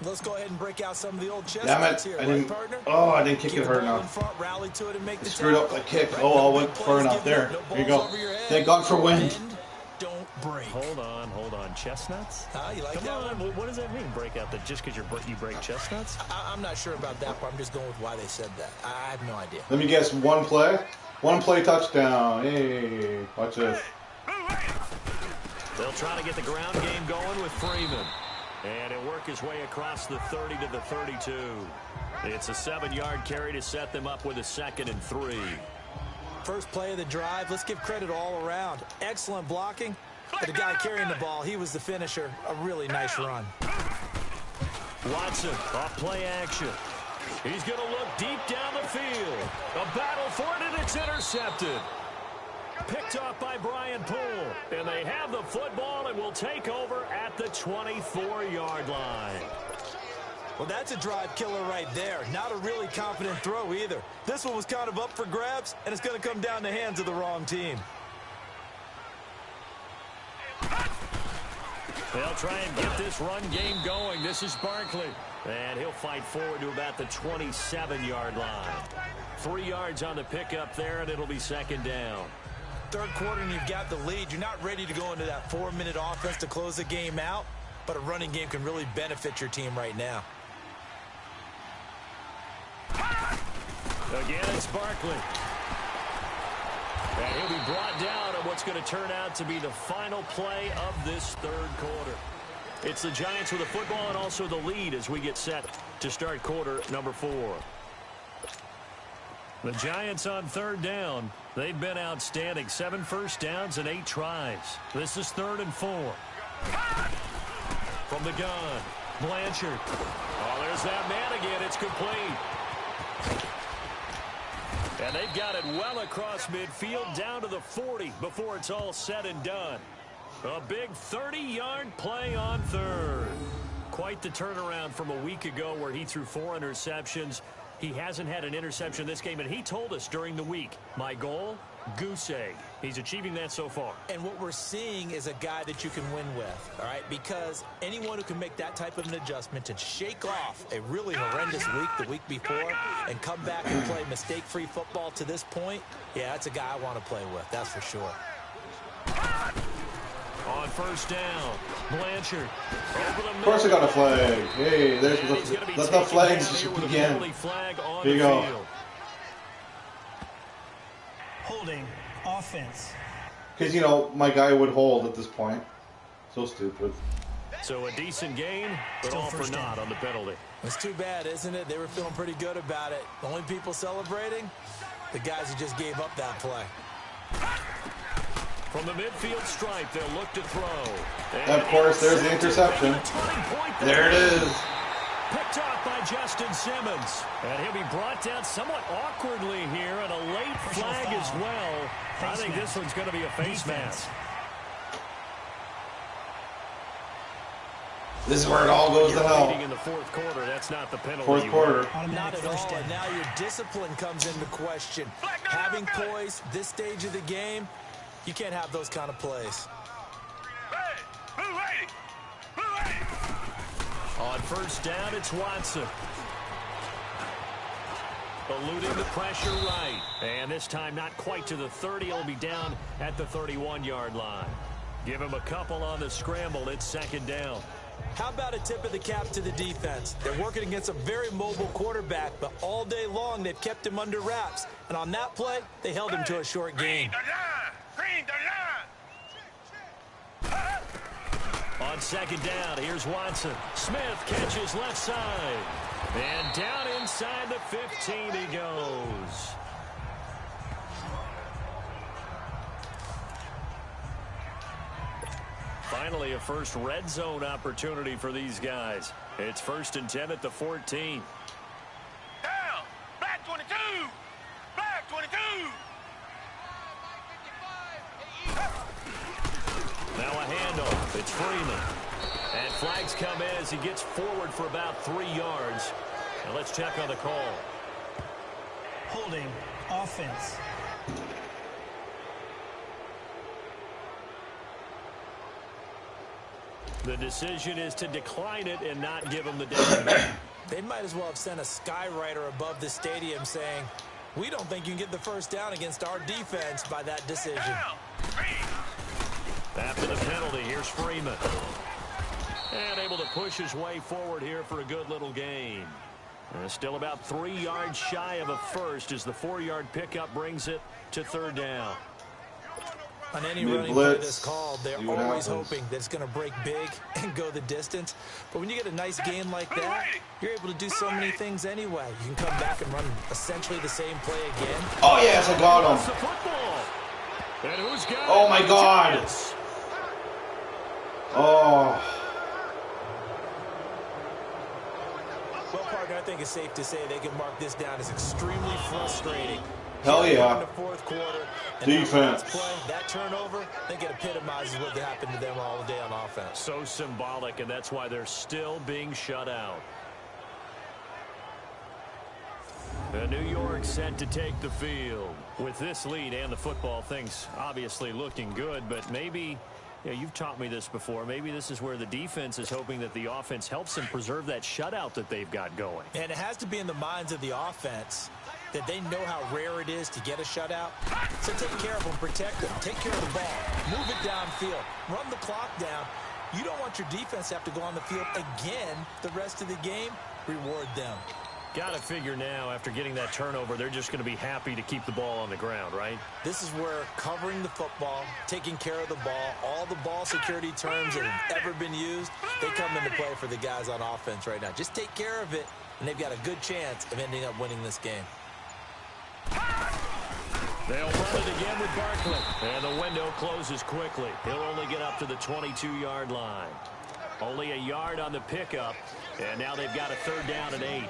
Let's go ahead and break out some of the old
Damn
chestnuts
it.
here,
I
right,
didn't.
partner?
Oh, I didn't kick
Keep
it
the
hard
ball in
enough.
front, rally to it, and make the
Screwed up
tackle.
my kick.
Right,
Oh, I
no
went
big
far
plays
enough
given
there.
up, no
Here you
balls
go.
over your head.
Thank God for wind.
Bend, don't break.
Hold on. Chestnuts?
You like
Come
that
on.
one?
What does that mean? Break out that just because you break chestnuts?
I'm not sure about that, but I'm just going with why they said that. I have no idea.
Let me guess. One play touchdown. Hey, watch this.
They'll try to get the ground game going with Freeman. And he'll work his way across the 30 to the 32. It's a 7-yard carry to set them up with a 2nd and 3.
First play of the drive, let's give credit all around. Excellent blocking. For the guy carrying the ball, he was the finisher. A really nice run.
Watson, off play action. He's going to look deep down the field. A battle for it, and it's intercepted. Picked off by Brian Poole. And they have the football and will take over at the 24-yard line.
Well, that's a drive killer right there. Not a really confident throw either. This one was kind of up for grabs, and it's going to come down the hands of the wrong team.
They'll try and get this run game going. This is Barkley. And he'll fight forward to about the 27-yard line. 3 yards on the pickup there, and it'll be 2nd down.
Third quarter, and you've got the lead. You're not ready to go into that 4-minute offense to close the game out, but a running game can really benefit your team right now.
Again, it's Barkley. And he'll be brought down on what's going to turn out to be the final play of this 3rd quarter. It's the Giants with the football and also the lead as we get set to start quarter number 4. The Giants on 3rd down. They've been outstanding. 7 first downs and 8 tries. This is 3rd and 4. From the gun, Blanchard. Oh, there's that man again. It's complete. And they've got it well across midfield down to the 40 before it's all said and done. A big 30-yard play on 3rd. Quite the turnaround from a week ago where he threw 4 interceptions. He hasn't had an interception this game, and he told us during the week, my goal, goose egg. He's achieving that so far.
And what we're seeing is a guy that you can win with, all right? Because anyone who can make that type of an adjustment to shake off a really horrendous week the week before and come back and play mistake-free football to this point, yeah, that's a guy I want to play with, that's for sure.
On first down, Blanchard.
Of course I got a flag. Hey, there's the flags just begin. Here you go.
Holding offense.
Because, you know, my guy would hold at this point. So stupid.
So a decent gain, but
Still
all for
first
naught
down.
on the penalty.
It's too bad, isn't it? They were feeling pretty good about it. The only people celebrating, the guys who just gave up that play.
From the midfield stripe, they'll look to throw.
And of course, there's the interception. There it is.
Picked off by Justin Simmons. And he'll be brought down somewhat awkwardly here, and a late
Personal
flag
foul.
as well. I think this one's going to be a face mask.
This is where it all goes to hell.
In the fourth quarter, that's not the penalty.
Fourth quarter.
Not at all, and now your discipline comes into question. Having poise this stage of the game, you can't have those kind of plays.
On first down, it's Watson. Eluding the pressure right. And this time not quite to the 30. He'll be down at the 31-yard line. Give him a couple on the scramble. It's second down.
How about a tip of the cap to the defense? They're working against a very mobile quarterback, but all day long they've kept him under wraps. And on that play, they held him to a short gain.
On second down, here's Watson. Smith catches left side. And down inside the 15 he goes. Finally, a first red zone opportunity for these guys. It's 1st and 10 at the 14.
Down! Black 22! Black 22!
Now a handoff. It's Freeman. And flags come in as he gets forward for about 3 yards. And let's check on the call.
Holding offense.
The decision is to decline it and not give him the down.
They might as well have sent a skywriter above the stadium saying, we don't think you can get the first down against our defense by that decision.
After the penalty, here's Freeman. And able to push his way forward here for a good little gain. Still about 3 yards shy of a first as the 4-yard pickup brings it to third down.
On any running play that's called, they're always hoping that it's going to break big and go the distance. But when you get a nice gain like that, you're able to do so many things anyway. You can come back and run essentially the same play again.
Oh, yes, I got him.
And who's got
Oh, my God. Oh.
Well, partner, I think it's safe to say they can mark this down as extremely frustrating.
Hell yeah.
In the fourth quarter, and
Defense.
That play, that turnover, I think it epitomizes what happened to them all day on offense.
So symbolic, and that's why they're still being shut out. New York set to take the field. With this lead and the football, things obviously looking good, but maybe, you've taught me this before, maybe this is where the defense is hoping that the offense helps them preserve that shutout that they've got going.
And it has to be in the minds of the offense that they know how rare it is to get a shutout. So take care of them, protect them, take care of the ball, move it downfield, run the clock down. You don't want your defense to have to go on the field again the rest of the game. Reward them.
Got to figure now, after getting that turnover, they're just going to be happy to keep the ball on the ground, right?
This is where covering the football, taking care of the ball, all the ball security terms that have ever been used, they come into play for the guys on offense right now. Just take care of it, and they've got a good chance of ending up winning this game.
They'll run it again with Barkley. And the window closes quickly. He'll only get up to the 22-yard line. Only a yard on the pickup. And now they've got a third down and 8.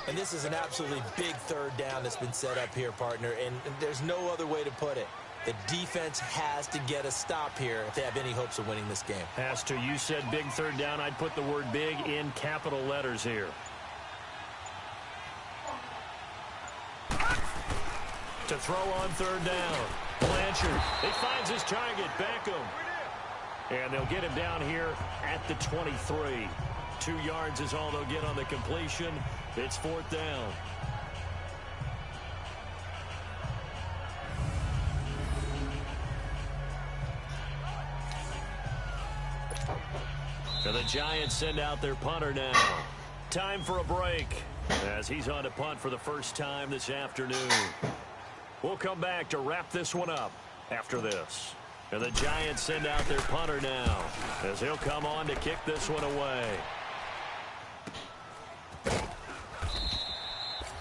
And this is an absolutely big third down that's been set up here, partner. And there's no other way to put it. The defense has to get a stop here if they have any hopes of winning this game.
Has to. You said big third down. I'd put the word big in capital letters here. To throw on third down. Blanchard. He finds his target. Beckham. And they'll get him down here at the 23. 2 yards is all they'll get on the completion. It's fourth down. And the Giants send out their punter now. Time for a break as he's on to punt for the first time this afternoon. We'll come back to wrap this one up after this. And the Giants send out their punter now as he'll come on to kick this one away.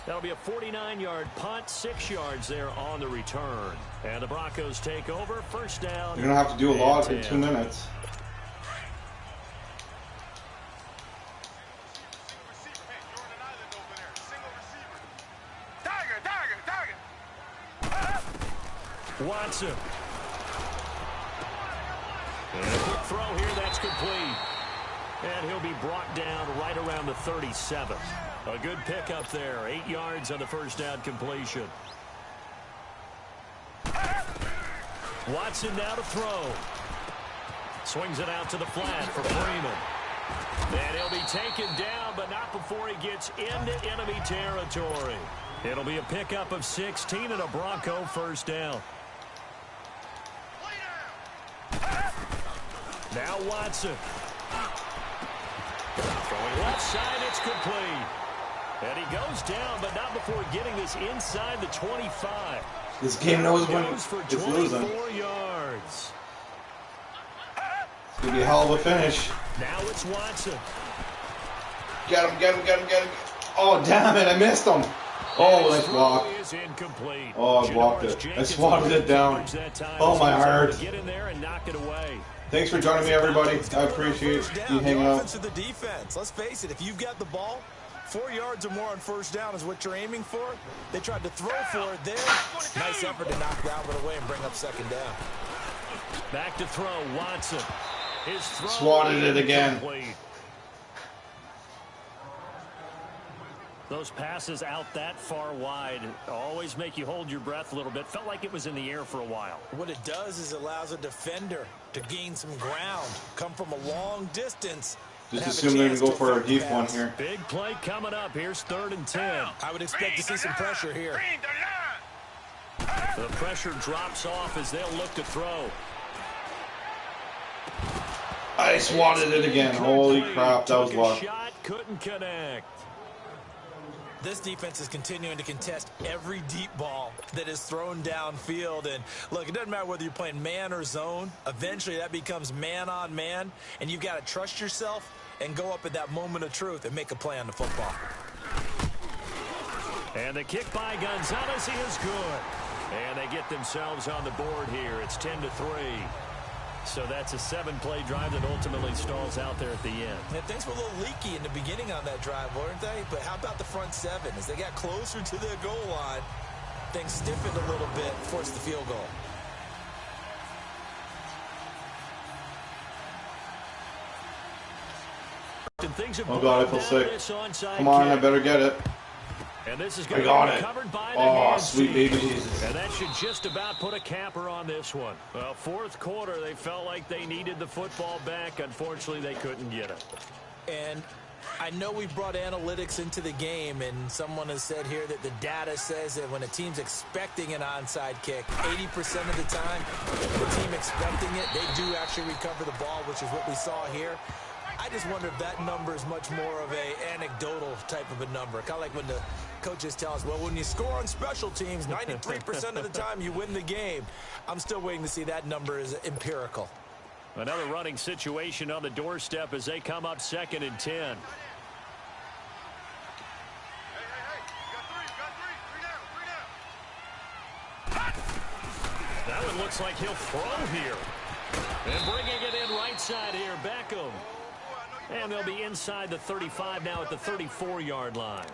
That'll be a 49-yard punt, 6 yards there on the return. And the Broncos take over, first down.
You're going to have to do a lot in 2 minutes.
Watson. And a quick throw here, that's complete. And he'll be brought down right around the 37. A good pickup there, 8 yards on the first down completion. Watson now to throw. Swings it out to the flat for Freeman. And he'll be taken down, but not before he gets into enemy territory. It'll be a pickup of 16 and a Bronco first down. Now Watson. Throwing left side, it's complete. And he goes down, but not before getting this inside the 25.
This game knows when
Goes for
it's losing.
24 yards.
It's going to be a hell of a finish.
Now it's Watson.
Get him, get him, get him, get him. Oh, damn it, I missed him. Oh, nice block.
Is incomplete.
Oh, I blocked it. I swatted it down. Oh, my heart.
Get in there and knock it away.
Thanks for joining me, everybody. I appreciate you hanging out.
Offense or the defense. Let's face it, if you've got the ball, 4 yards or more on first down is what you're aiming for. They tried to throw for it there. Nice effort to knock that one away and bring up second down.
Back to throw, Watson. His throw
Swatted it again.
Complete. Those passes out that far wide always make you hold your breath a little bit. Felt like it was in the air for a while.
What it does is allows a defender to gain some ground, come from a long distance.
Just assume they're going to go for a deep one here.
Big play coming up. Here's 3rd and 10.
I would expect to see some pressure here.
The pressure drops off as they'll look to throw.
I swatted it again. Holy crap, that was luck.
Shot, couldn't connect.
This defense is continuing to contest every deep ball that is thrown downfield. And look, it doesn't matter whether you're playing man or zone. Eventually that becomes man on man, and you've got to trust yourself and go up at that moment of truth and make a play on the football.
And the kick by Gonzalez is good. And they get themselves on the board here. It's 10-3. So that's a 7-play drive that ultimately stalls out there at the end.
And things were a little leaky in the beginning on that drive, weren't they? But how about the front 7? As they got closer to the goal line, things stiffened a little bit, forced the field goal.
Oh, God, I feel sick. Come on, I better get it.
And this is
I got it. Oh, sweet baby Jesus.
And that should just about put a capper on this one. Well, 4th quarter, they felt like they needed the football back. Unfortunately, they couldn't get it.
And I know we brought analytics into the game, and someone has said here that the data says that when a team's expecting an onside kick, 80% of the time, the team expecting it, they do actually recover the ball, which is what we saw here. I just wonder if that number is much more of a anecdotal type of a number. Kind of like when the coaches tell us, well, when you score on special teams, 93% of the time you win the game. I'm still waiting to see that number is empirical.
Another running situation on the doorstep as they come up 2nd and 10. That one looks like he'll throw here. And bringing it in right side here, Beckham. And they'll be inside the 35 now at the 34-yard line.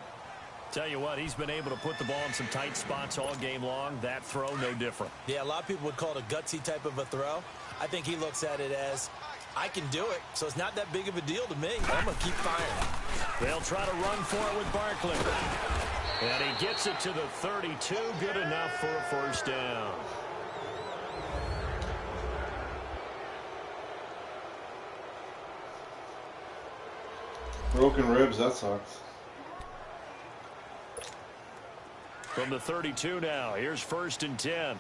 Tell you what, he's been able to put the ball in some tight spots all game long. That throw, no different.
Yeah, a lot of people would call it a gutsy type of a throw. I think he looks at it as, I can do it, so it's not that big of a deal to me. I'm going to keep firing.
They'll try to run for it with Barkley. And he gets it to the 32. Good enough for a first down.
Broken ribs, that sucks.
From the 32 now, here's 1st and 10.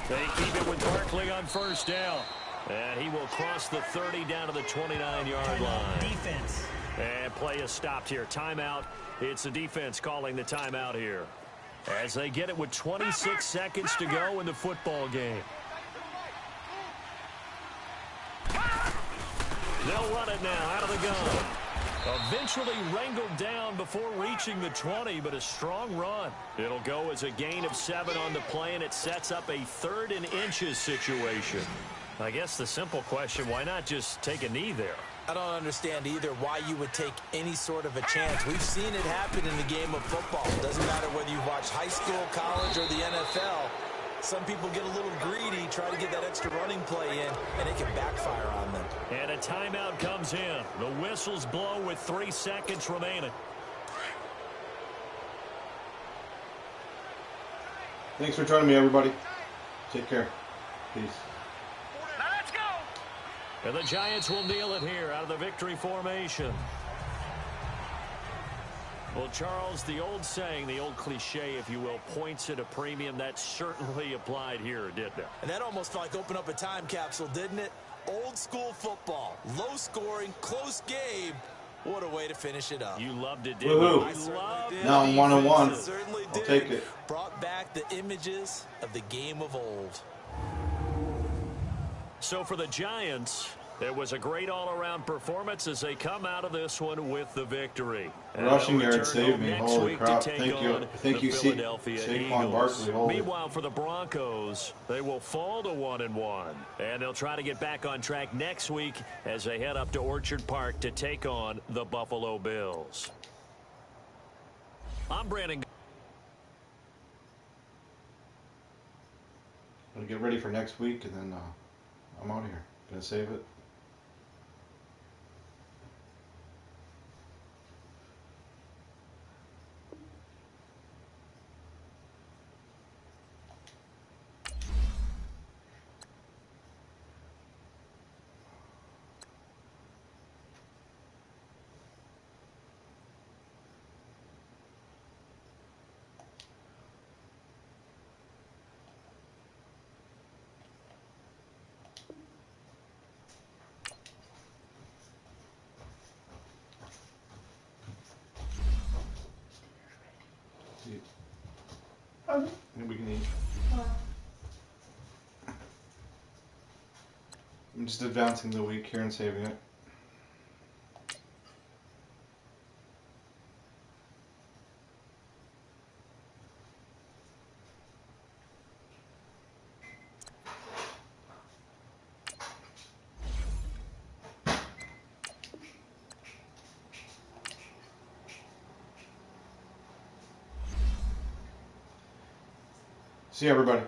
They keep it with Barkley on first down. And he will cross the 30 down to the 29-yard line.
Defense.
And play is stopped here. Timeout. It's the defense calling the timeout here, as they get it with 26 seconds to go in the football game. They'll run it now out of the gun. Eventually wrangled down before reaching the 20, but a strong run. It'll go as a gain of 7 on the play, and it sets up a 3rd and inches situation. I guess the simple question, why not just take a knee there?
I don't understand either why you would take any sort of a chance. We've seen it happen in the game of football. It doesn't matter whether you watch high school, college, or the NFL. Some people get a little greedy, try to get that extra running play in, and it can backfire on them.
And a timeout comes in. The whistles blow with 3 seconds remaining.
Thanks for joining me, everybody. Take care. Peace.
And the Giants will kneel it here out of the victory formation. Well, Charles, the old saying, the old cliche, if you will, points at a premium. That certainly applied here, didn't it?
And that almost felt like opened up a time capsule, didn't it? Old school football, low scoring, close game. What a way to finish it up.
You loved it, didn't you?
Woohoo.
I loved it.
Now I'm 1-1.
Certainly
I'll
did.
take it.
Brought back the images of the game of old.
So for the Giants, it was a great all-around performance as they come out of this one with the victory.
Rushing yard saved me. Holy crap. Thank you. Thank you, Saquon Barkley.
Meanwhile, for the Broncos, they will fall to 1-1. And they'll try to get back on track next week as they head up to Orchard Park to take on the Buffalo Bills. I'm Brandon.
I'm going to get ready for next week, and then I'm out of here. Gonna save it. We can eat. I'm just advancing the week here and saving it. See you, everybody.